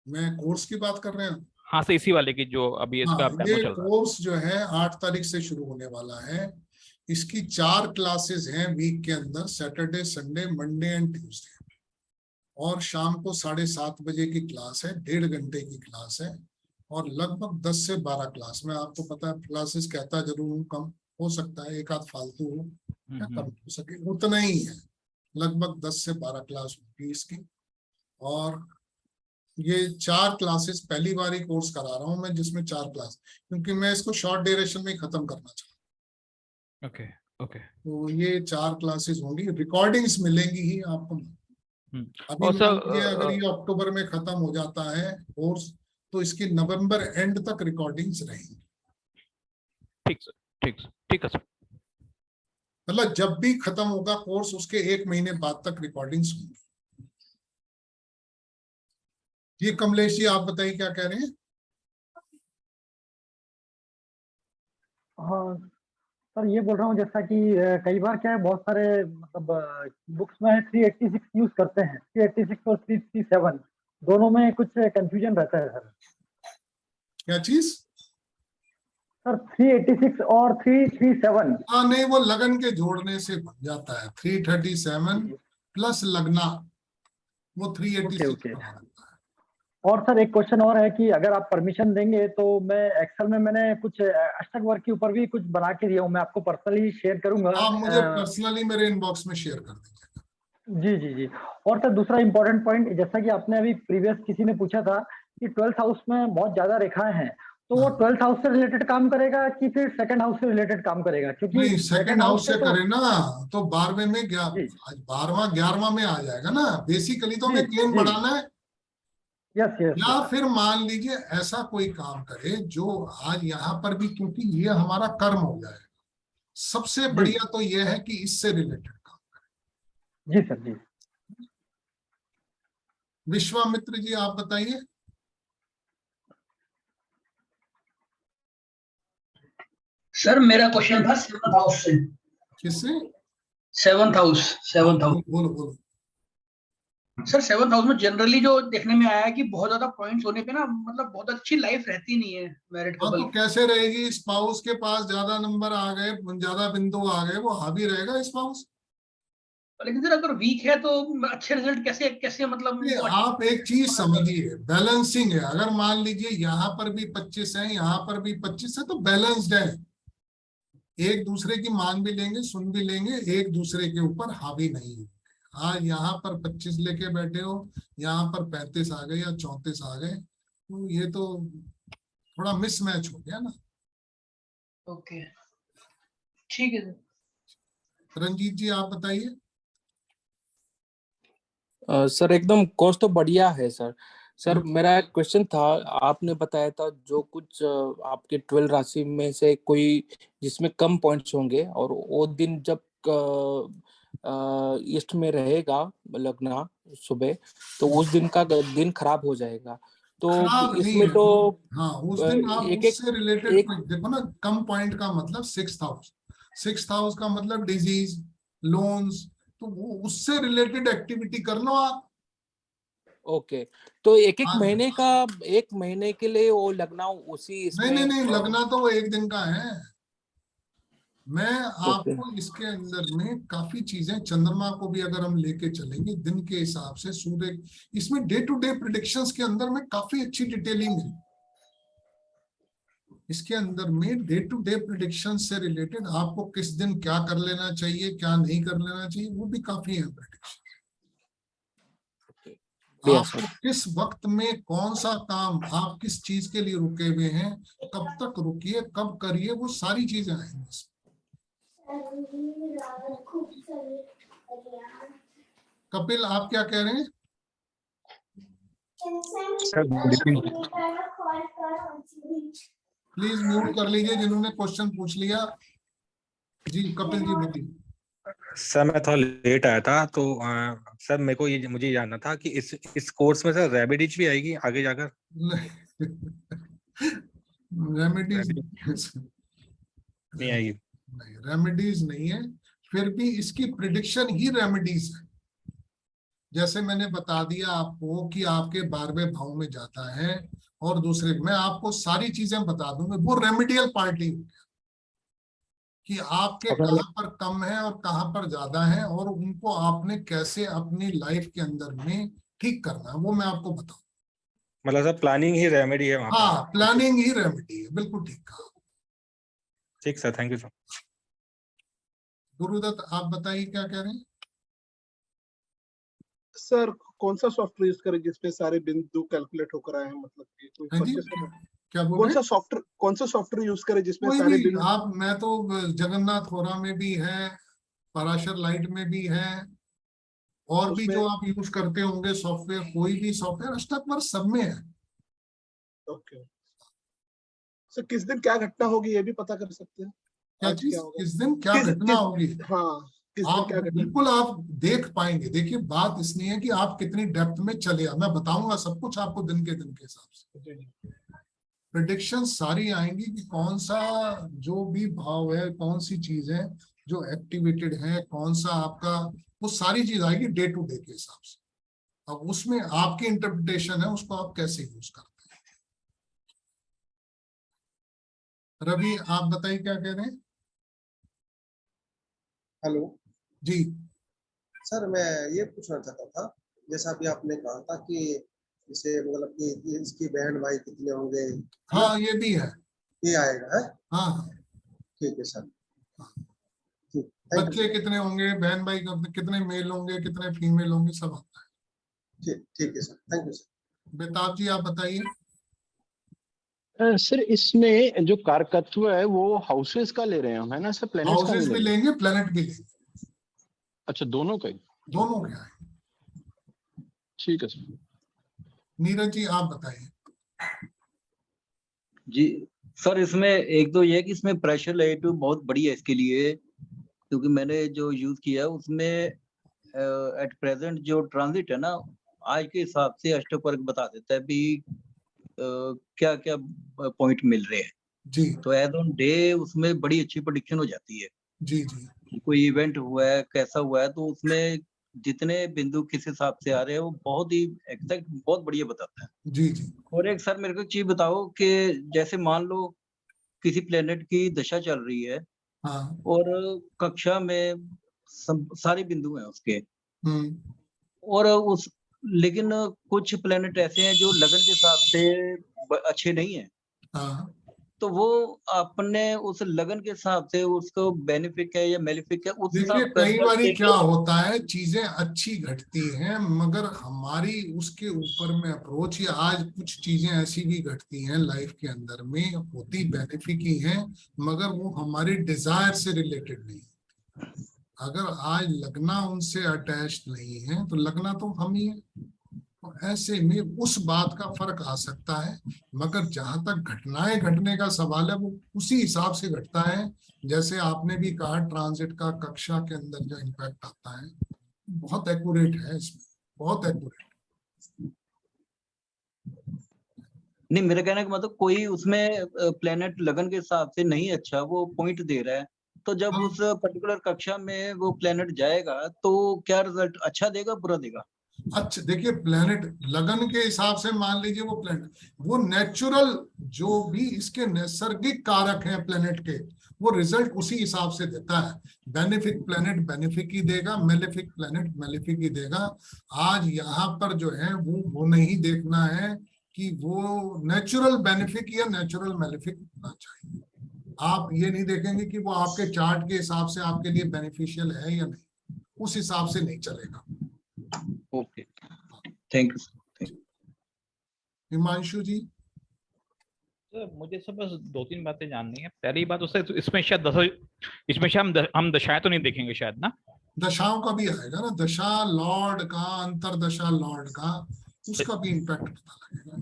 मैं कोर्स की बात कर रहे हैं। हाँ सर, इसी वाले की जो अभी इस पे हाँ आप डेमो ये चल रहा है। कोर्स जो है 8 तारीख से शुरू होने वाला है। इसकी 4 क्लासेस हैं वीक के अंदर, Saturday Sunday Monday and Tuesday. और शाम को 7:30 बजे की क्लास है, 1.5 घंटे की क्लास है। और लगभग 10 से 12 क्लास, मैं आपको पता है क्लासेस कहता जरूर हूँ, कम हो सकता है एक आध फालतू हो या कम हो सके, उतना ही है। लगभग 10 से 12 क्लास होगी इसकी। और ये 4 क्लासेस पहली बार ही कोर्स करा रहा हूँ मैं, जिसमें 4 क्लास, क्योंकि मैं इसको शॉर्ट ड्यूरेशन में खत्म करना चाहता ओके ओके। हूँ। तो ये 4 क्लासेस होंगी, रिकॉर्डिंग्स मिलेंगी ही आपको। अभी और मान लीजिए अगर सर ये अक्टूबर में खत्म हो जाता है कोर्स, तो इसकी नवंबर एंड तक रिकॉर्डिंग्स रहेंगी। ठीक सर, ठीक है सर। मतलब जब भी खत्म होगा कोर्स उसके 1 महीने बाद तक रिकॉर्डिंग्स होंगी। ये कमलेश जी आप बताइए क्या कह रहे हैं। हाँ सर, ये बोल रहा हूँ जैसा कि कई बार क्या है, बहुत सारे मतलब बुक्स में 386 यूज करते हैं, 386 और 337 दोनों में कुछ कंफ्यूजन रहता है सर। क्या चीज? सर 386 और 337। हाँ नहीं, वो लगन के जोड़ने से बन जाता है 337 प्लस लगना, वो 386 ओके। बना देता है। और सर एक क्वेश्चन और है कि अगर आप परमिशन देंगे तो मैं एक्सेल में मैंने कुछ अष्टक वर्ग के ऊपर भी कुछ बना के दिया हूँ, मैं आपको पर्सनली शेयर करूंगा। आप मुझे पर्सनली मेरे इनबॉक्स में शेयर कर दीजिए। जी जी जी। और सर दूसरा इंपॉर्टेंट पॉइंट, जैसा कि आपने अभी प्रीवियस किसी ने पूछा था कि 12th हाउस में बहुत ज्यादा रेखाएं हैं, तो वो 12th हाउस से रिलेटेड काम करेगा कि फिर सेकंड हाउस से रिलेटेड काम करेगा? क्योंकि नहीं, सेकंड हाउस से तो करे ना तो 12वें में जी 12वां 11वां में आ जाएगा ना। बेसिकली तो हमें जी क्लेम जी। बढ़ाना है। यस यस या फिर मान लीजिए ऐसा कोई काम करे जो आज यहाँ पर भी, क्योंकि ये हमारा कर्म हो जाएगा। सबसे जी बढ़िया तो ये है कि इससे रिलेटेड काम करें। जी सर जी। विश्वामित्र जी आप बताइए। सर मेरा क्वेश्चन था 7th हाउस से। किससे? 7th house. बोलो बोलो। सर 7th हाउस में जनरली जो देखने में आया है कि बहुत ज्यादा पॉइंट्स होने पे ना, मतलब बहुत अच्छी लाइफ रहती नहीं है मैरिड हाँ कपल तो कैसे रहेगी? स्पाउस के पास ज्यादा नंबर आ गए, ज्यादा बिंदु आ गए, वो हावी रहेगा स्पाउस। लेकिन सर अगर वीक है तो अच्छे रिजल्ट कैसे कैसे मतलब आप एक चीज समझिए, बैलेंसिंग है। अगर मान लीजिए यहाँ पर भी 25 है, यहाँ पर भी 25 है, तो बैलेंस्ड है। एक दूसरे की मान भी लेंगे, सुन भी लेंगे, एक दूसरे के ऊपर हावी नहीं है। आज यहाँ पर 25 लेके बैठे हो, यहाँ पर 35 आ गए या 34 आ गए, तो ये तो थोड़ा मिसमैच हो गया ना। ओके ठीक है सर। रंजीत जी आप बताइए। सर एकदम कोर्स तो बढ़िया है सर, सर मेरा एक क्वेश्चन था, आपने बताया था जो कुछ आपके 12 राशि में से कोई जिसमें कम पॉइंट्स होंगे और वो दिन जब ईस्ट में रहेगा लगना सुबह, तो उस दिन का दिन खराब हो जाएगा। तो खराब नहीं इसमें है तो हाँ, उस दिन आप एक उससे रिलेटेड एक देखो ना, कम पॉइंट का मतलब 6th हाउस का मतलब डिजीज, लोन्स, तो वो उससे रिलेटेड एक्टिविटी कर लो आप। ओके, तो एक हाँ, महीने का, एक महीने के लिए वो लगना उसी नहीं नहीं इसमें नहीं, लगना तो वो एक दिन का है। मैं ओके आपको इसके अंदर में काफी चीजें, चंद्रमा को भी अगर हम लेके चलेंगे दिन के हिसाब से, सूर्य, इसमें डे टू डे प्रिडिक्शंस के अंदर में काफी अच्छी डिटेलिंग है। इसके अंदर में डे टू डे प्रिडिक्शन से रिलेटेड आपको किस दिन क्या कर लेना चाहिए, क्या नहीं कर लेना चाहिए, वो भी काफी है प्रिडिक्शन। आपको किस वक्त में कौन सा काम, आप किस चीज के लिए रुके हुए हैं, कब तक रुकिए, कब करिए, वो सारी चीजें आएंगी। कपिल आप क्या कह रहे हैं? प्लीज म्यूट कर लीजिए जिन्होंने क्वेश्चन पूछ लिया। जी कपिल जी बोलिए। सर मैं थोड़ा लेट आया था, तो सर मेरे को मुझे जानना था कि इस कोर्स में सर रेमेडीज भी आएगी आगे जाकर? रेमेडीज नहीं आएगी? नहीं, रेमेडीज नहीं है, फिर भी इसकी प्रिडिक्शन ही रेमेडीज है। जैसे मैंने बता दिया आपको कि आपके 12वें भाव में जाता है, और दूसरे मैं आपको सारी चीजें बता दूंगा, वो रेमेडियल पार्टी कि आपके कहाँ पर कम है और कहाँ पर ज्यादा है, और उनको आपने कैसे अपनी लाइफ के अंदर में ठीक करना है, वो मैं आपको बताऊं। मतलब सर प्लानिंग ही रेमेडी है वहाँ पर? हाँ, प्लानिंग ही रेमेडी है, बिल्कुल ठीक कहा। ठीक sir, thank you sir. Gurudatt आप बताइए क्या कह रहे हैं? सर कौन सा सॉफ्टवेयर यूज करें जिसपे सारे बिंदु कैलकुलेट होकर आए हैं, मतलब कि कोई हाँ जी, क्या बोल रहे हैं? कौन सा सॉफ्टवेयर यूज करें जिसमें कोई सारे भी बिंदु? आप, मैं तो जगन्नाथ होरा में भी है, पराशर लाइट में भी है, और भी जो आप यूज करते होंगे सॉफ्टवेयर, कोई भी सॉफ्टवेयर, अष्टक सब में है। ओके सर, किस दिन क्या घटना होगी ये भी पता कर सकते हैं? क्या आज चीज, क्या होगा? किस दिन क्या घटना होगी? हाँ, किस दिन आप क्या घटना? बिल्कुल आप देख पाएंगे। देखिए बात इसलिए है कि आप कितनी डेप्थ में चले, मैं बताऊंगा सब कुछ आपको दिन के हिसाब से। प्रेडिक्शन सारी आएंगी कि कौन सा जो भी भाव है, कौन सी चीज है जो एक्टिवेटेड है, कौन सा आपका, वो सारी चीज आएगी डे टू डे के हिसाब से। अब उसमें आपकी इंटरप्रिटेशन है, उसको आप कैसे यूज करते हैं। रवि आप बताइए क्या कह रहे हैं? हेलो जी सर, मैं ये पूछना चाहता था, जैसा अभी आपने कहा था कि इसे मतलब कि इसकी बहन भाई कितने होंगे? हाँ ये भी है, ये आएगा है? हाँ हाँ ठीक है सर। बच्चे कितने होंगे, बहन भाई कितने मेल होंगे, कितने फीमेल होंगे, सब आता है। ठीक है सर, थैंक यू सर। बेताब जी आप बताइए। सर इसमें जो कारकत्व है वो हाउसेस का ले रहे हैं, है ना सर? प्लैनेट्स का हाउसेस नहीं भी ले रहे? लेंगे, प्लेनेट भी लेंगे। अच्छा, दोनों का ही? दोनों क्या है। ठीक है सर। नीरज जी आप बताइए। जी सर, इसमें एक तो ये है कि इसमें प्रेशर लाइट बहुत बड़ी है इसके लिए, क्योंकि मैंने जो यूज किया है उसमें एट प्रेजेंट जो ट्रांजिट है ना, आज के हिसाब से अष्टवर्ग बता देता है भी क्या क्या पॉइंट मिल रहे हैं जी। तो एज ऑन डे उसमें बड़ी अच्छी प्रेडिक्शन हो जाती है जी जी। कोई इवेंट हुआ है, कैसा हुआ है, तो उसमें जितने बिंदु किस हिसाब से आ रहे हैं वो बहुत ही एग्जैक्ट, बहुत बढ़िया बताता है। जी जी। और एक सर मेरे को एक चीज बताओ कि जैसे मान लो किसी प्लेनेट की दशा चल रही है, हाँ। और कक्षा में सारे बिंदु हैं उसके, और उस लेकिन कुछ प्लेनेट ऐसे हैं जो लगन के हिसाब से अच्छे नहीं है, हाँ। तो वो अपने उस लगन के हिसाब से उसको बेनिफिक है या मेलिफिक है उस देखिए हिसाब कई बार क्या होता है, चीजें अच्छी घटती हैं मगर हमारी उसके ऊपर में अप्रोच, या आज कुछ चीजें ऐसी भी घटती हैं लाइफ के अंदर में, होती बेनिफिक ही हैं मगर वो हमारी डिजायर से रिलेटेड नहीं है। अगर आज लगना उनसे अटैच्ड नहीं है तो लगना तो हम ही है, तो ऐसे में उस बात का फर्क आ सकता है, मगर जहां तक घटनाएं घटने का सवाल है वो उसी हिसाब से घटता है जैसे आपने भी कहा ट्रांजिट का कक्षा के अंदर जो इम्पैक्ट आता है, बहुत एक्यूरेट है इसमें, बहुत एक्यूरेट। नहीं, मेरा कहने का मतलब कोई उसमें प्लेनेट लगन के हिसाब से नहीं अच्छा वो पॉइंट दे रहा है, तो जब उस पर्टिकुलर कक्षा में वो प्लेनेट जाएगा तो क्या रिजल्ट अच्छा देगा बुरा देगा? अच्छा देखिए, प्लेनेट लगन के हिसाब से मान लीजिए वो प्लेनेट, वो नेचुरल जो भी इसके नैसर्गिक कारक हैं प्लेनेट के, वो रिजल्ट उसी हिसाब से देता है। बेनिफिक प्लेनेट बेनिफिक ही देगा, मेलेफिक प्लेनेट मेलेफिक ही देगा। आज यहाँ पर जो है वो नहीं देखना है कि वो नेचुरल बेनिफिक या नेचुरल मेलेफिक होना चाहिए। आप ये नहीं देखेंगे कि वो आपके चार्ट के हिसाब से आपके लिए बेनिफिशियल है या नहीं, उस हिसाब से नहीं चलेगा। Okay, thank you. Himanshu ji. तो मुझे सब बस 2-3 बातें जाननी है। पहली बात उससे इसमें शायद इसमें शायद हम दशाएं तो नहीं देखेंगे शायद ना? दशाओं का भी आएगा ना, दशा लॉर्ड का, अंतरदशा लॉर्ड का, उसका भी इम्पैक्ट पता लगेगा।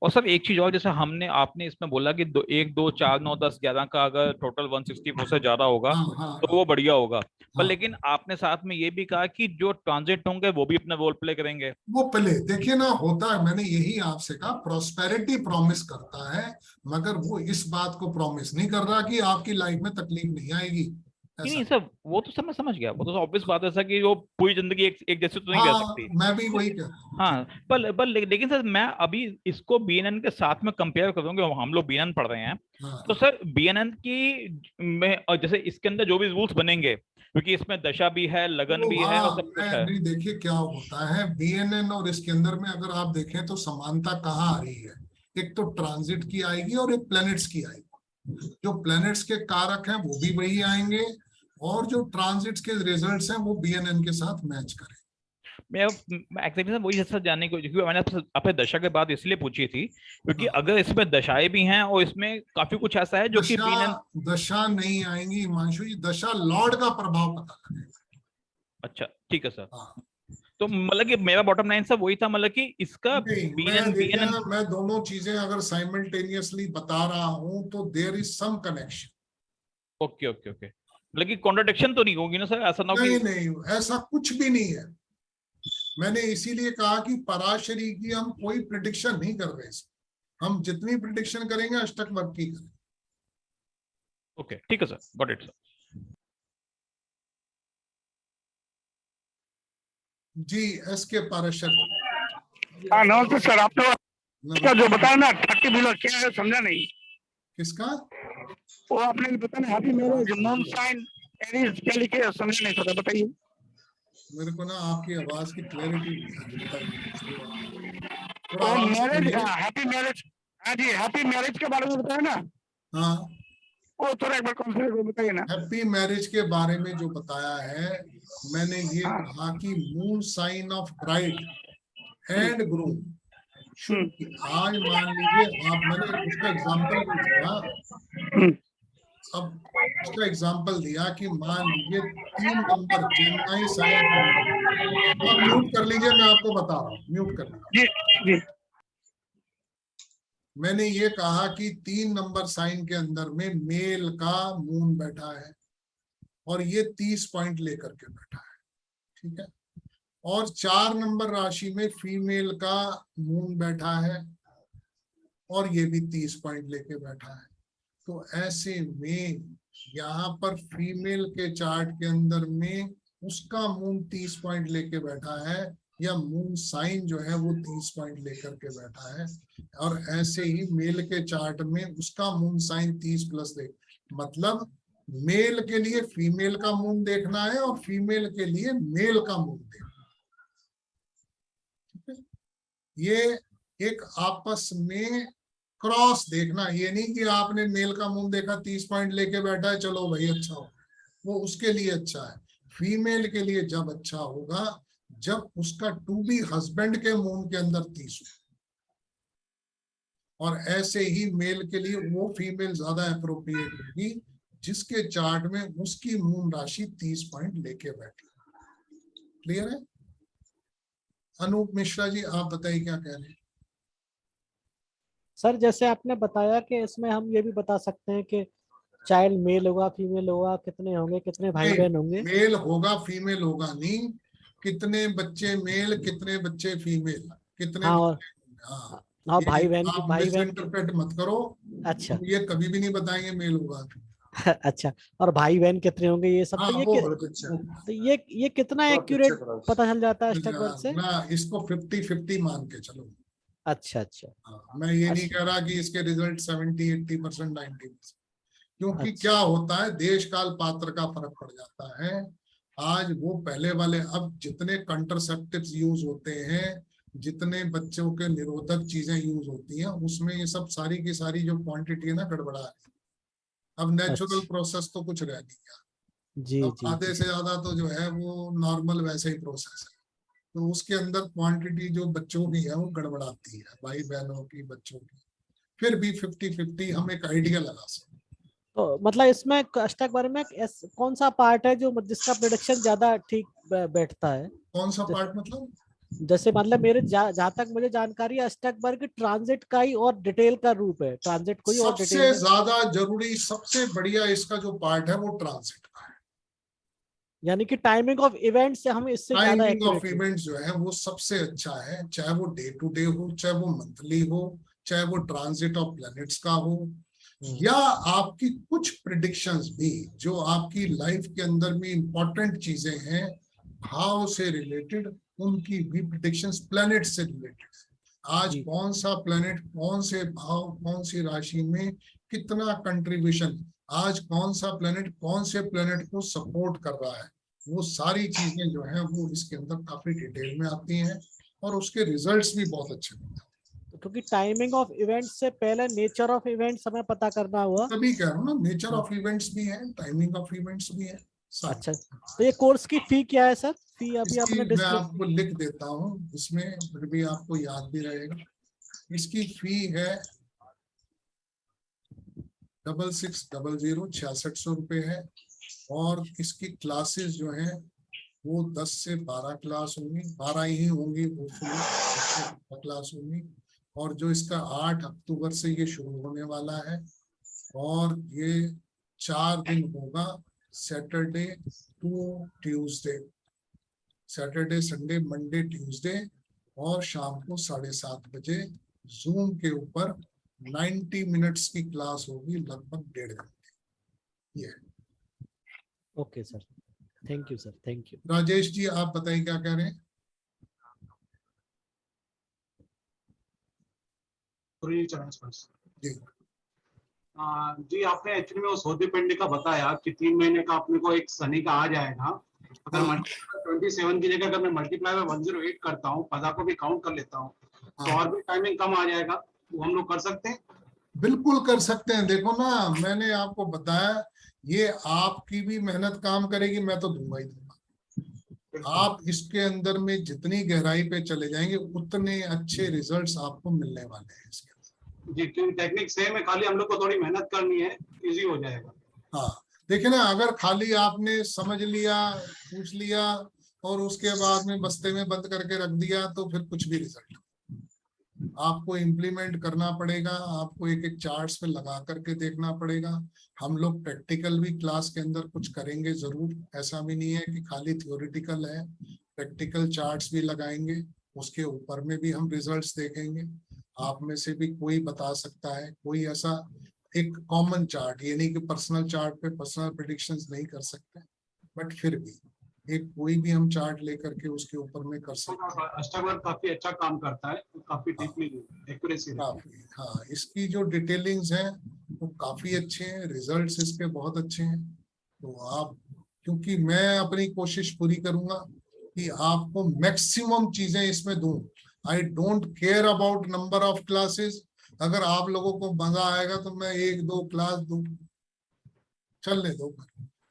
और सर एक चीज और, जैसे आपने इसमें बोला कि 1, 2, 4, 9, 10, 11 का अगर टोटल 164 से ज्यादा होगा तो वो बढ़िया होगा। पर लेकिन आपने साथ में ये भी कहा कि जो ट्रांजिट होंगे वो भी अपना रोल प्ले करेंगे। वो प्ले देखिए ना होता है, मैंने यही आपसे कहा, प्रोस्पेरिटी प्रॉमिस करता है, मगर वो इस बात को प्रॉमिस नहीं कर रहा कि आपकी लाइफ में तकलीफ नहीं आएगी। नहीं सर, वो तो मैं समझ गया, वो तो ऑब्वियस बात है सर कि वो पूरी जिंदगी एक जैसे तो नहीं कर सकती। मैं भी वही कह रहा हूं। हाँ, पर लेकिन सर मैं अभी इसको बीएनएन के साथ में कंपेयर करूंगा, हम लोग बीएनएन पढ़ रहे हैं। तो सर बीएनएन की में जैसे इसके अंदर जो भी रूल्स बनेंगे, क्योंकि इसमें दशा भी है, लगन भी है और सब कुछ है। नहीं देखिए क्या होता है बीएनएन और इसके अंदर में अगर आप देखें तो समानता कहाँ आ रही है, एक तो ट्रांजिट की आएगी और एक प्लैनेट्स की आएगी। जो प्लैनेट्स के कारक हैं वो भी वही आएंगे और जो ट्रांजिट्स के रिजल्ट्स हैं वो बीएनएन के साथ मैच करें। मैं एक्चुअली वही हिस्सा जानने को, क्योंकि मैंने आपसे दशा के बाद इसलिए पूछी थी क्योंकि अगर इसमें दशाएं भी हैं और इसमें काफी कुछ ऐसा है जो कि दशा नहीं आएंगी हिमांशु जी, दशा लॉर्ड का प्रभाव पता लगेगा। अच्छा ठीक है सर। तो मतलब कि मेरा बॉटम लाइन सब वही था, मतलब कि इसका मैं दोनों चीजें अगर साइमल्टेनियसली बता रहा हूं तो there is some connection. Okay okay okay, मतलब कि कॉन्ट्रडिक्शन तो नहीं होगी ना सर? ऐसा ना नहीं, ऐसा कुछ भी नहीं है। मैंने इसीलिए कहा कि पराशरी की हम कोई प्रिडिक्शन नहीं कर रहे, हम जितनी प्रिडिक्शन करेंगे अष्टक वर्ग की करेंगे। ओके ठीक है सर, गॉट इट सर। जी एसके पाराशर। हाँ नमस्ते सर, आपने क्या जो बताया ना 30 बिलो क्या है समझा नहीं। किसका? वो आपने बताया happy marriage moon sign Aries क्या लिखे समझ नहीं सका, बताइए। मेरे को ना आपकी आवाज की क्लैरिटी मैरिज, हैप्पी मैरिज, हाँ जी हैप्पी मैरिज के बारे में बताया ना। हाँ वो थोड़ा एक बार कॉन्फ्रेंस में बताइए ना। हैप्पी मैरिज के बारे में जो बताया है, मैंने ये कहा कि moon sign of bride and groom. आज मान लीजिए आप, मैंने उसका एग्जांपल भी दिया, अब उसका एग्जांपल दिया कि मान लीजिए 3 नंबर जेमिनी साइन के अंदर, आप म्यूट कर लीजिए, मैं आपको बता रहा हूँ, म्यूट कर लीजिए। मैंने ये कहा कि 3 नंबर साइन के अंदर में मेल का मून बैठा है और ये 30 पॉइंट लेकर के बैठा है, ठीक है। और 4 नंबर राशि में फीमेल का मून बैठा है और ये भी 30 पॉइंट लेके बैठा है। तो ऐसे में यहाँ पर फीमेल के चार्ट के अंदर में उसका मून 30 पॉइंट लेके बैठा है या मून साइन जो है वो 30 पॉइंट लेकर के बैठा है, और ऐसे ही मेल के चार्ट में उसका मून साइन 30 प्लस दे, मतलब मेल के लिए फीमेल का मून देखना है और फीमेल के लिए मेल का मून देखना है। ये एक आपस में क्रॉस देखना, ये नहीं कि आपने मेल का मून देखा 30 पॉइंट लेके बैठा है चलो भाई अच्छा हो, वो उसके लिए अच्छा है। फीमेल के लिए जब अच्छा होगा जब उसका टू बी हस्बैंड के मून के अंदर 30 हो, और ऐसे ही मेल के लिए वो फीमेल ज्यादा अप्रोप्रिएट होगी जिसके चार्ट में उसकी मून राशि 30 पॉइंट लेके बैठी। क्लियर है? अनूप मिश्रा जी आप बताइए क्या कह रहे हैं। सर जैसे आपने बताया कि इसमें हम ये भी बता सकते हैं कि चाइल्ड मेल होगा फीमेल होगा, कितने होंगे, कितने भाई नहीं, बहन होंगे। मेल होगा फीमेल होगा नहीं, कितने बच्चे मेल कितने बच्चे फीमेल, कितने हाँ और बच्चे, हाँ हाँ ये भाई बहन की, आप भाई मिस बहन की। इंटरप्रेट मत करो, अच्छा हम ये कभी भी नहीं बताएंगे मेल होगा। अच्छा, और भाई बहन कितने होंगे ये सब, हाँ तो ये वो तो ये कितना एक्यूरेट पता चल जाता है अष्टक वर्ग से। ना, इसको 50-50 मान के चलो। अच्छा अच्छा हाँ, मैं ये नहीं अच्छा कह रहा कि इसके रिजल्ट 70-80%, 90%, क्योंकि अच्छा क्या होता है देश काल पात्र का फर्क पड़ जाता है। आज वो पहले वाले, अब जितने कंट्रासेप्टिव्स यूज होते हैं, जितने बच्चों के निरोधक चीजें यूज होती हैं, उसमें ये सब सारी की सारी जो क्वांटिटी है ना गड़बड़ा है। अब नेचुरल अच्छा प्रोसेस तो कुछ रह नहीं गया, जी अब जी आधे जी से ज्यादा तो जो है वो नॉर्मल वैसे ही प्रोसेस है, तो उसके अंदर क्वांटिटी जो बच्चों की है वो गड़बड़ाती है, भाई बहनों की बच्चों की। फिर भी 50-50 हम एक आइडिया लगा सकते हैं। तो मतलब इसमें अष्टक वर्ग में कौन सा पार्ट है जो जिसका प्रिडिक्शन ज्यादा ठीक बैठता है। कौन सा पार्ट मतलब? जैसे मतलब मेरे जहाँ तक मुझे जानकारी है, अष्टक वर्ग ट्रांजिट का ही और डिटेल का रूप है, ट्रांजिट को ही और डिटेल सबसे में। ज्यादा जरूरी, सबसे बढ़िया इसका जो पार्ट है वो ट्रांजिट का है। यानी कि टाइमिंग ऑफ इवेंट से हम इससे ज्यादा टाइमिंग ऑफ एक्यूरेट। इवेंट्स जो है वो सबसे अच्छा है, चाहे वो डे टू डे हो, चाहे वो मंथली हो, चाहे वो ट्रांजिट ऑफ प्लैनेट्स का हो, या आपकी कुछ प्रिडिक्शंस भी जो आपकी लाइफ के अंदर में इंपॉर्टेंट चीजें हैं भाव से रिलेटेड, उनकी भी प्रिडिक्शंस प्लैनेट से रिलेटेड। आज कौन सा प्लैनेट कौन से भाव कौन सी राशि में कितना कंट्रीब्यूशन, आज कौन सा प्लैनेट कौन से प्लैनेट को सपोर्ट कर रहा है, वो सारी चीजें जो है वो इसके अंदर काफी डिटेल में आती हैं और उसके रिजल्ट्स भी बहुत अच्छे होते हैं। क्योंकि टाइमिंग ऑफ इवेंट से पहले नेचर ऑफ इवेंट्स हमें पता करना हुआ। तभी कह रहा हूँ ना, नेचर ऑफ इवेंट्स भी है, टाइमिंग ऑफ इवेंट्स भी है। अच्छा, तो ये कोर्स की फी क्या है सर? फी अभी इसकी आपने मैं डिस्प्ले। आपको लिख देता हूँ, इसमें फिर भी आपको याद भी रहेगा। इसकी फी है 6600 6600 रुपये है, और इसकी क्लासेस जो है वो 10 से 12 क्लास होंगी, 12 ही होंगी, वो क्लास होंगी। और जो इसका 8 अक्टूबर से ये शुरू होने वाला है, और ये 4 दिन होगा, Saturday to Tuesday, Saturday Sunday Monday Tuesday, और शाम को 7:30 बजे जूम के ऊपर 90 मिनट्स की क्लास होगी, लगभग 1.5 घंटे। ये okay sir, thank you sir, thank you. Rajesh ji आप बताइए क्या कह रहे हैं। जी जी आपने एक्चुअली में वो सौदी पिंडी का बताया कि 3 महीने का अपने को एक शनि का आ जाएगा। अगर 27 की जगह अगर मैं मल्टीप्लाई बाय 108 करता हूँ, पदा को भी काउंट कर लेता हूँ, तो और भी टाइमिंग कम आ जाएगा, वो हम लोग कर सकते हैं। बिल्कुल कर सकते हैं। देखो ना, मैंने आपको बताया ये आपकी भी मेहनत काम करेगी, मैं तो दूंगा ही दूंगा। आप इसके अंदर में जितनी गहराई पे चले जाएंगे उतने अच्छे रिजल्ट्स आपको मिलने वाले हैं इसके अंदर। जी, क्योंकि टेक्निक सेम है, खाली हम लोग को थोड़ी मेहनत करनी है, इजी हो जाएगा। हाँ देखिए ना, अगर खाली आपने समझ लिया, पूछ लिया और उसके बाद में बस्ते में बंद करके रख दिया तो फिर कुछ भी रिजल्ट। आपको इम्प्लीमेंट करना पड़ेगा, आपको एक एक चार्ट्स पे लगा करके देखना पड़ेगा। हम लोग प्रैक्टिकल भी क्लास के अंदर कुछ करेंगे जरूर, ऐसा भी नहीं है कि खाली थ्योरेटिकल है, प्रैक्टिकल चार्ट्स भी लगाएंगे, उसके ऊपर में भी हम रिजल्ट्स देखेंगे। आप में से भी कोई बता सकता है, कोई ऐसा एक कॉमन चार्ट, ये नहीं कि पर्सनल चार्ट पे पर्सनल प्रेडिक्शंस नहीं कर सकते, बट फिर भी एक कोई भी हम चार्ट लेकर के उसके ऊपर में कर सकते हैं। अष्टवर्ग काफी अच्छा काम करता है, काफी डीपली एक्यूरेसी काफी, हाँ इसकी जो डिटेलिंग्स हैं वो काफी अच्छे हैं, रिजल्ट्स इसके बहुत अच्छे हैं। तो आप, क्योंकि मैं अपनी कोशिश पूरी करूंगा कि आपको मैक्सिमम चीजें इसमें दूं। I don't care about number of classes, अगर आप लोगों को मजा आएगा तो मैं 1-2 क्लास दूं, चलने दो।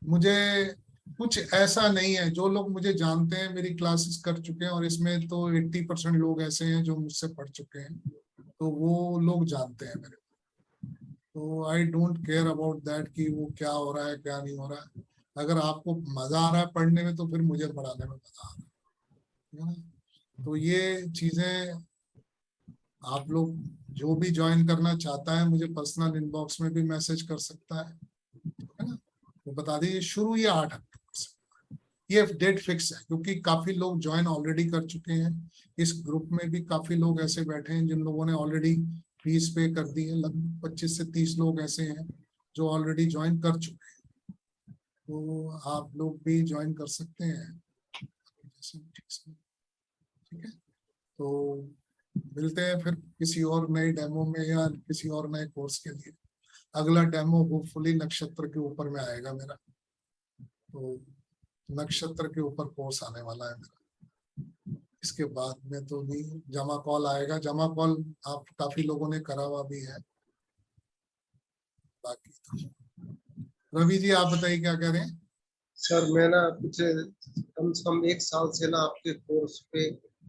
मुझे कुछ ऐसा नहीं है, जो लोग मुझे जानते हैं, मेरी क्लासेस कर चुके हैं, और इसमें तो 80% लोग ऐसे हैं जो मुझसे पढ़ चुके हैं, तो वो लोग जानते हैं मेरे को। तो I don't care about that कि वो क्या हो रहा है क्या नहीं हो रहा है। अगर आपको मजा आ रहा है पढ़ने में तो फिर मुझे पढ़ाने में मजा आ रहा है ना। तो ये चीजें आप लोग जो भी ज्वाइन करना चाहता है मुझे पर्सनल इनबॉक्स में भी मैसेज कर सकता है ना। तो बता दीजिए शुरू ये 8 अक्टूबर से, ये डेट फिक्स है क्योंकि काफी लोग ज्वाइन ऑलरेडी कर चुके हैं। इस ग्रुप में भी काफी लोग ऐसे बैठे हैं जिन लोगों ने ऑलरेडी फीस पे कर दी है। लगभग 25 से 30 लोग ऐसे हैं जो ऑलरेडी ज्वाइन कर चुके हैं। तो आप लोग भी ज्वाइन कर सकते हैं। ठीक है, तो मिलते हैं फिर किसी और नए डेमो में या किसी और नए कोर्स के लिए। अगला डेमो होपफुली नक्षत्र के ऊपर में आएगा मेरा, तो नक्षत्र के ऊपर कोर्स आने वाला है मेरा। इसके बाद में तो नहीं, जमा कॉल आएगा। जमा कॉल आप काफी लोगों ने करा हुआ भी है। बाकी तो रवि जी आप बताइए क्या कह रहे हैं। सर मैं ना कुछ कम से कम 1 साल से ना आपके कोर्स पे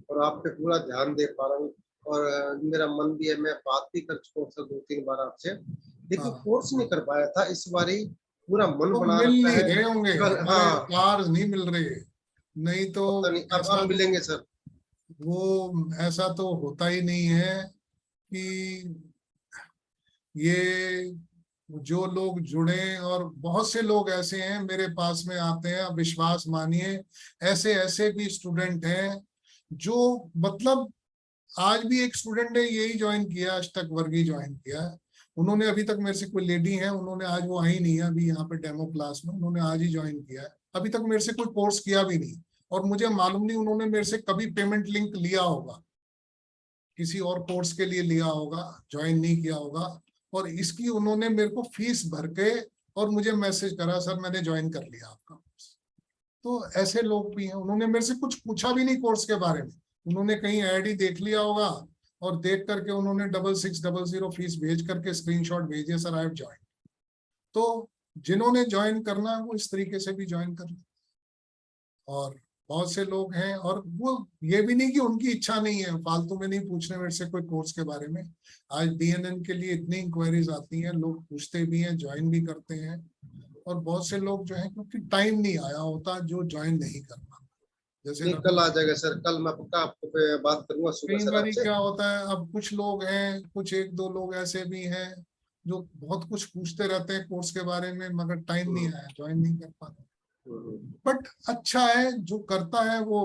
और आप पे पूरा ध्यान दे पा रहा हूँ, और मेरा मन भी है, मैं बात भी कर चुका हूँ सर 2-3 बार आपसे, लेकिन कोर्स नहीं कर पाया था। इस बार ही पूरा मन तो बना मिल रखा नहीं है। रहे होंगे, हाँ कार्ड नहीं मिल रहे, नहीं तो अब मिलेंगे सर। वो ऐसा तो होता ही नहीं है कि ये जो लोग जुड़े, और बहुत से लोग ऐसे हैं मेरे पास में आते हैं, अब विश्वास मानिए ऐसे ऐसे भी स्टूडेंट हैं जो मतलब आज भी एक स्टूडेंट ने यही ज्वाइन किया, अष्टक वर्गी ज्वाइन किया। उन्होंने अभी तक मेरे से, कोई लेडी है, उन्होंने आज, वो आई नहीं है अभी यहाँ पे डेमो क्लास में, उन्होंने आज ही ज्वाइन किया है, अभी तक मेरे से कोई कोर्स किया भी नहीं, और मुझे मालूम नहीं उन्होंने मेरे से कभी पेमेंट लिंक लिया होगा, किसी और कोर्स के लिए लिया होगा, ज्वाइन नहीं किया होगा। और इसकी उन्होंने मेरे को फीस भर के और मुझे मैसेज करा, सर मैंने ज्वाइन कर लिया आपका कोर्स। तो ऐसे लोग भी हैं, उन्होंने मेरे से कुछ पूछा भी नहीं कोर्स के बारे में, उन्होंने कहीं ऐड ही देख लिया होगा और देख करके उन्होंने 6600 फीस भेज करके स्क्रीनशॉट भेजे, सर आई हैव ज्वाइन। तो जिन्होंने ज्वाइन करना है वो इस तरीके से भी ज्वाइन कर ले। और बहुत से लोग हैं, और वो ये भी नहीं कि उनकी इच्छा नहीं है, फालतू में नहीं पूछने मेरे से कोई कोर्स के बारे में। आज BNN के लिए इतनी इंक्वायरीज आती हैं, लोग पूछते भी हैं, ज्वाइन भी करते हैं, और बहुत से लोग जो है क्योंकि टाइम नहीं आया होता जो ज्वाइन नहीं कर पाते। जैसे कल आ जाएगा सर, कल मैं पक्का आपको पे बात करूंगा सुबह सर आपसे। क्या होता है, अब कुछ लोग हैं, कुछ 1-2 लोग ऐसे भी हैं जो बहुत कुछ पूछते रहते हैं कोर्स के बारे में, मगर टाइम नहीं आया, ज्वाइन नहीं कर पाते। बट अच्छा है, जो करता है वो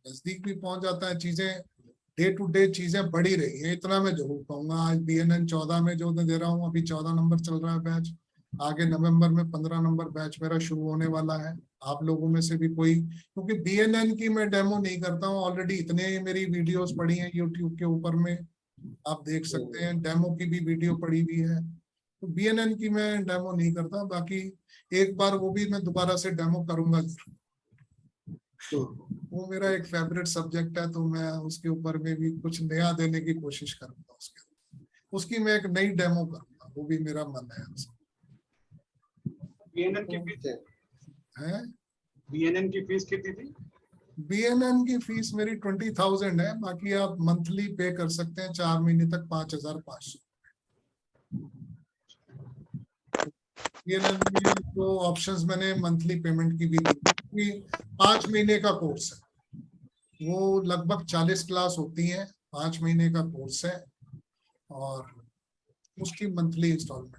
नजदीक भी पहुंच जाता है, चीजें डे टू डे चीजें बढ़ी रही है, इतना मैं जरूर कहूंगा। आज BNN 14 में जो मैं दे रहा हूँ, अभी 14 नंबर चल रहा है बैच, आगे नवंबर में 15 नंबर बैच मेरा शुरू होने वाला है। आप लोगों में से भी कोई, क्योंकि BNN की मैं डेमो नहीं करता हूँ, ऑलरेडी इतने ही मेरी वीडियोस पड़ी हैं यूट्यूब के ऊपर में, आप देख सकते हैं, डेमो की भी वीडियो पड़ी हुई है। तो BNN की मैं डेमो नहीं करता, बाकी एक बार वो भी मैं दोबारा से डेमो करूंगा। वो मेरा एक फेवरेट सब्जेक्ट है, तो मैं उसके ऊपर में भी कुछ नया देने की कोशिश करूंगा, उसकी मैं एक नई डेमो करूंगा, वो भी मेरा मन है। BNN की फीस है, BNN की फीस कितनी थी? BNN की फीस मेरी 20,000 है, बाकी आप मंथली पे कर सकते हैं 4 महीने तक 5,500। BNN में तो ऑप्शंस मैंने मंथली पेमेंट की भी दी, 5 महीने का कोर्स है, वो लगभग 40 क्लास होती है, 5 महीने का कोर्स है, और उसकी मंथली इंस्टॉलमेंट।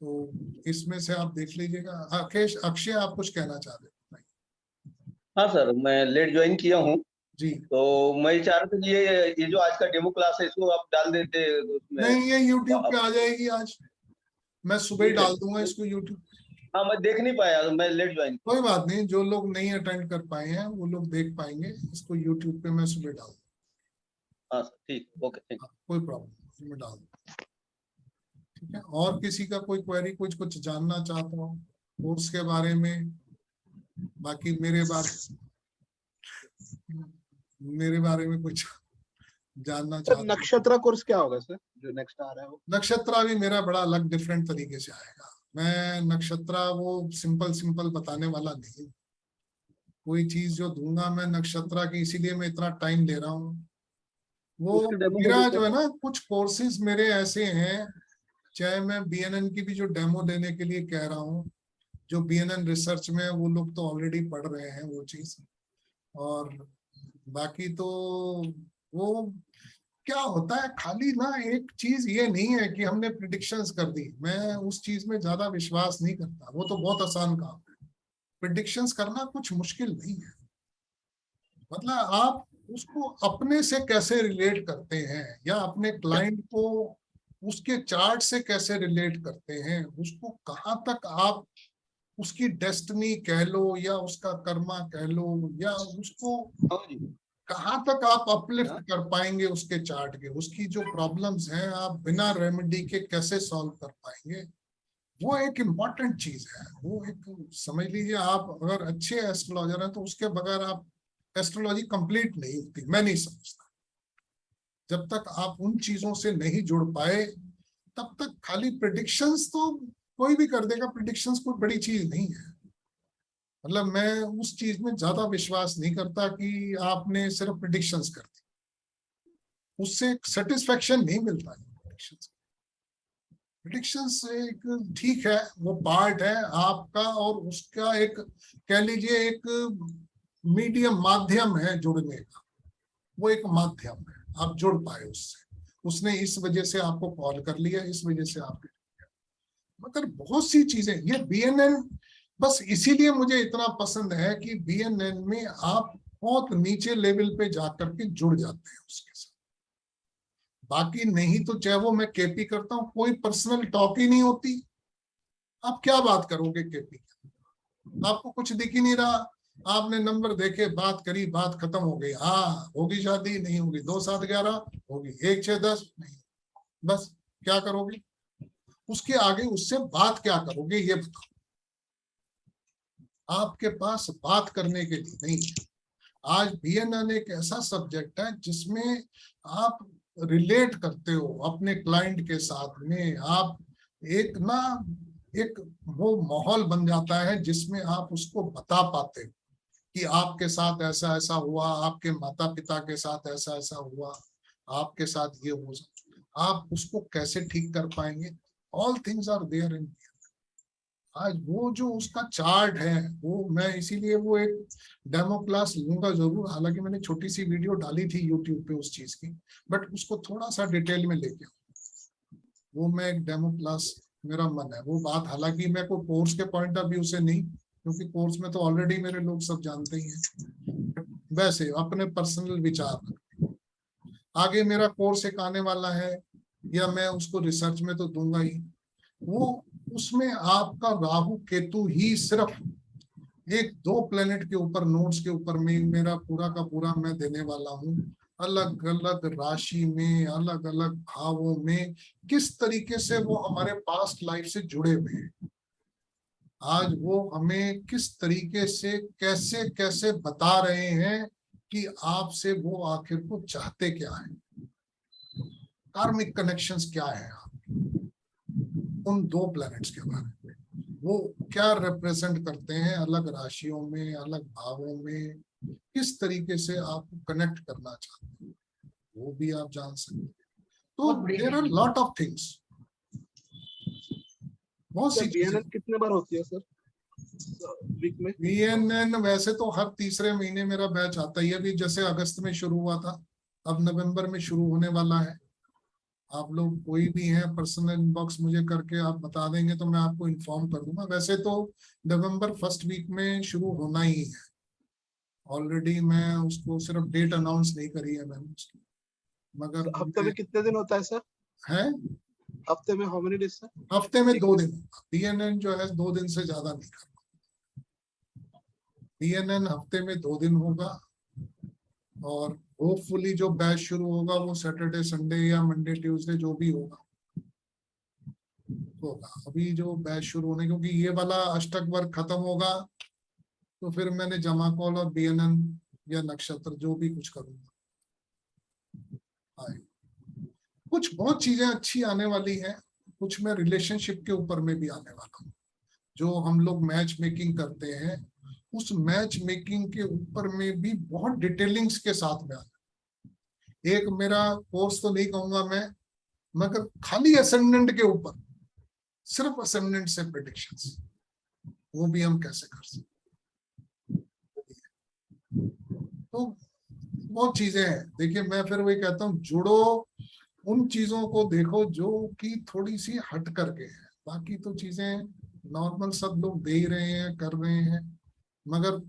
तो इसमें से आप देख लीजिएगा। अक्षय आप कुछ कहना चाह रहे हैं? हाँ सर, मैं लेट ज्वाइन किया हूँ जी, तो मैं चाह रहा था कि ये जो आज का डेमो क्लास है इसको आप डाल देते उसमें। नहीं, ये YouTube पे आ जाएगी, आज मैं सुबह ही डाल दूंगा इसको YouTube। हाँ, मैं देख नहीं पाया, मैं लेट ज्वाइन। कोई बात नहीं, जो लोग नहीं अटेंड कर पाए हैं वो लोग देख पाएंगे, इसको YouTube पे मैं सुबह डाल दूंगा। हाँ सर, ठीक, ओके, थैंक यू। कोई प्रॉब्लम नहीं, मैं डाल दूंगा। ठीक है, और किसी का कोई क्वेरी, कुछ जानना चाहता हो कोर्स के बारे में? बाकी मेरे बारे में कुछ जानना चाहते? नक्षत्र कोर्स क्या होगा सर जो नेक्स्ट आ रहा है? वो नक्षत्रा भी मेरा बड़ा अलग डिफरेंट तरीके से आएगा। मैं नक्षत्रा वो सिंपल बताने वाला नहीं, कोई चीज जो दूंगा मैं नक्षत्रा की, इसीलिए मैं इतना टाइम ले रहा हूँ। वो मेरा जो है ना, कुछ कोर्सेज मेरे ऐसे हैं, चाहे मैं BNN की भी जो डेमो लेने के लिए कह रहा हूँ, जो BNN रिसर्च में वो लोग तो ऑलरेडी पढ़ रहे हैं वो चीज। और बाकी तो वो क्या होता है, खाली ना एक चीज ये नहीं है कि हमने प्रिडिक्शंस कर दी, मैं उस चीज में ज्यादा विश्वास नहीं करता, वो तो बहुत आसान काम है। प्रिडिक्शंस करना कुछ मुश्किल नहीं है, मतलब आप उसको अपने से कैसे रिलेट करते हैं या अपने क्लाइंट को उसके चार्ट से कैसे रिलेट करते हैं, उसको कहाँ तक आप उसकी डेस्टिनी कह लो या उसका कर्मा कह लो या उसको कहाँ तक आप अपलिफ्ट कर पाएंगे उसके चार्ट के, उसकी जो प्रॉब्लम्स हैं आप बिना रेमेडी के कैसे सॉल्व कर पाएंगे, वो एक इम्पॉर्टेंट चीज है। वो एक समझ लीजिए, आप अगर अच्छे एस्ट्रोलॉजर हैं तो उसके बगैर आप एस्ट्रोलॉजी कंप्लीट नहीं होती, मैं नहीं समझता। जब तक आप उन चीजों से नहीं जुड़ पाए तब तक खाली प्रेडिक्शंस तो कोई भी कर देगा, प्रेडिक्शंस कोई बड़ी चीज नहीं है। मतलब मैं उस चीज में ज्यादा विश्वास नहीं करता कि आपने सिर्फ प्रेडिक्शंस कर दी, उससे सेटिस्फेक्शन नहीं मिलता है। प्रेडिक्शंस एक ठीक है, वो पार्ट है आपका और उसका एक कह लीजिए एक मीडियम माध्यम है जुड़ने का, वो एक माध्यम है, आप जुड़ पाए उससे, उसने इस वजह से आपको कॉल कर लिया, इस वजह से आपके, मगर बहुत सी चीजें ये BNN बस इसीलिए मुझे इतना पसंद है कि BNN में आप बहुत नीचे लेवल पे जाकर के जुड़ जाते हैं उसके साथ। बाकी नहीं तो चाहे वो मैं KP करता हूँ, कोई पर्सनल टॉक ही नहीं होती, आप क्या बात करोगे KP की, आपको कुछ दिख ही नहीं रहा, आपने नंबर देखे, बात करी, बात खत्म हो गई। हाँ होगी शादी, नहीं होगी, 2 7 11 होगी, 1 6 10 नहीं, बस क्या करोगे उसके आगे, उससे बात क्या करोगे ये बताओ। आपके पास बात करने के लिए नहीं है। आज BNN एक ऐसा सब्जेक्ट है जिसमें आप रिलेट करते हो अपने क्लाइंट के साथ में, आप एक वो माहौल बन जाता है जिसमें आप उसको बता पाते हो कि आपके साथ ऐसा ऐसा हुआ, आपके माता पिता के साथ ऐसा ऐसा हुआ, आपके साथ ये हो सकता, आप उसको कैसे ठीक कर पाएंगे। All things are there in. आज वो जो उसका चार्ट है वो मैं इसीलिए वो एक डेमो क्लास लूंगा जरूर, हालांकि मैंने छोटी सी वीडियो डाली थी यूट्यूब पे उस चीज की, बट उसको थोड़ा सा डिटेल में लेके वो मैं एक डेमो क्लास, मेरा मन है वो बात, हालांकि मैं कोई कोर्स के पॉइंट ऑफ व्यू से नहीं, क्योंकि कोर्स में तो ऑलरेडी मेरे लोग सब जानते ही हैं, वैसे अपने पर्सनल विचार। आगे मेरा कोर्स एक आने वाला है या मैं उसको रिसर्च में तो दूंगा ही, वो उसमें आपका राहु केतु ही सिर्फ 1-2 प्लेनेट के ऊपर, नोट्स के ऊपर में मेरा पूरा का पूरा मैं देने वाला हूँ, अलग अलग राशि में, अलग अलग भावों में किस तरीके से वो हमारे पास्ट लाइफ से जुड़े हुए हैं, आज वो हमें किस तरीके से कैसे कैसे बता रहे हैं कि आपसे वो आखिर को चाहते क्या है, कार्मिक कनेक्शंस क्या है उन 2 प्लैनेट्स के बारे में, वो क्या रिप्रेजेंट करते हैं अलग राशियों में, अलग भावों में, किस तरीके से आपको कनेक्ट करना चाहते हैं वो भी आप जान सकते हैं। तो there are lot of things, बहुत सी चीजें। कितने बार होती है सर वीक में? BNN वैसे तो हर तीसरे महीने मेरा बैच आता ही है, अभी जैसे अगस्त में शुरू हुआ था, अब नवंबर में शुरू होने वाला है। आप लोग कोई भी हैं पर्सनल इनबॉक्स मुझे करके आप बता देंगे तो मैं आपको इन्फॉर्म कर दूंगा। वैसे तो नवंबर फर्स्ट वीक में शुरू होना ही है, ऑलरेडी मैं उसको सिर्फ डेट अनाउंस नहीं करी है मैंने उसकी, मगर हफ्ते में कितने दिन होता है सर? है हफ्ते में हाउ मेनी डेज सर? हफ्ते में 2 दिन। BNN जो है 2 दिन से ज्यादा नहीं करना, BNN हफ्ते में 2 दिन होगा और होपफुली जो बैच शुरू होगा वो सैटरडे संडे या मंडे ट्यूसडे जो भी होगा। अभी जो बैच शुरू होने, क्योंकि ये वाला अष्टक वर्ग खत्म होगा तो फिर मैंने जमा कॉल और BNN या नक्षत्र जो भी कुछ करूंगा। कुछ बहुत चीजें अच्छी आने वाली हैं, कुछ मैं रिलेशनशिप के ऊपर में भी आने वाला हूँ। जो हम लोग मैच मेकिंग करते हैं उस मैच मेकिंग के ऊपर में भी बहुत डिटेलिंग्स के साथ में आना। एक मेरा कोर्स तो नहीं कहूंगा मैं, मगर खाली असेंडेंट के ऊपर, सिर्फ असेंडेंट से प्रेडिक्शंस, वो भी हम कैसे कर सकते। तो बहुत चीजें हैं। देखिए मैं फिर वही कहता हूँ, जुड़ो, उन चीजों को देखो जो कि थोड़ी सी हट करके है। बाकी तो चीजें नॉर्मल सब लोग दे ही रहे हैं, कर रहे हैं, मगर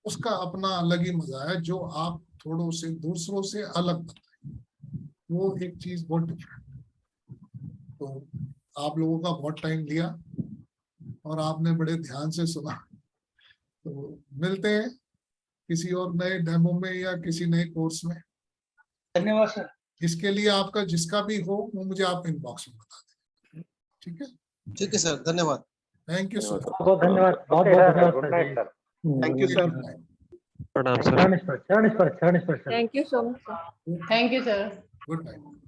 उसका अपना अलग ही मजा है जो आप थोड़ों से दूसरों से अलग बताएं, वो एक चीज बहुत डिफरेंट। तो आप लोगों का बहुत टाइम लिया और आपने बड़े ध्यान से सुना। तो मिलते हैं किसी और नए डेमो में या किसी नए कोर्स में। धन्यवाद सर। इसके लिए आपका जिसका भी हो वो मुझे आप इनबॉक्स में बता दें। ठीक है, ठीक है सर, धन्यवाद। Thank you sir. बहुत धन्यवाद, बहुत धन्यवाद। Good night sir. Thank you sir. प्रणाम sir. Thank you so much sir. Good night.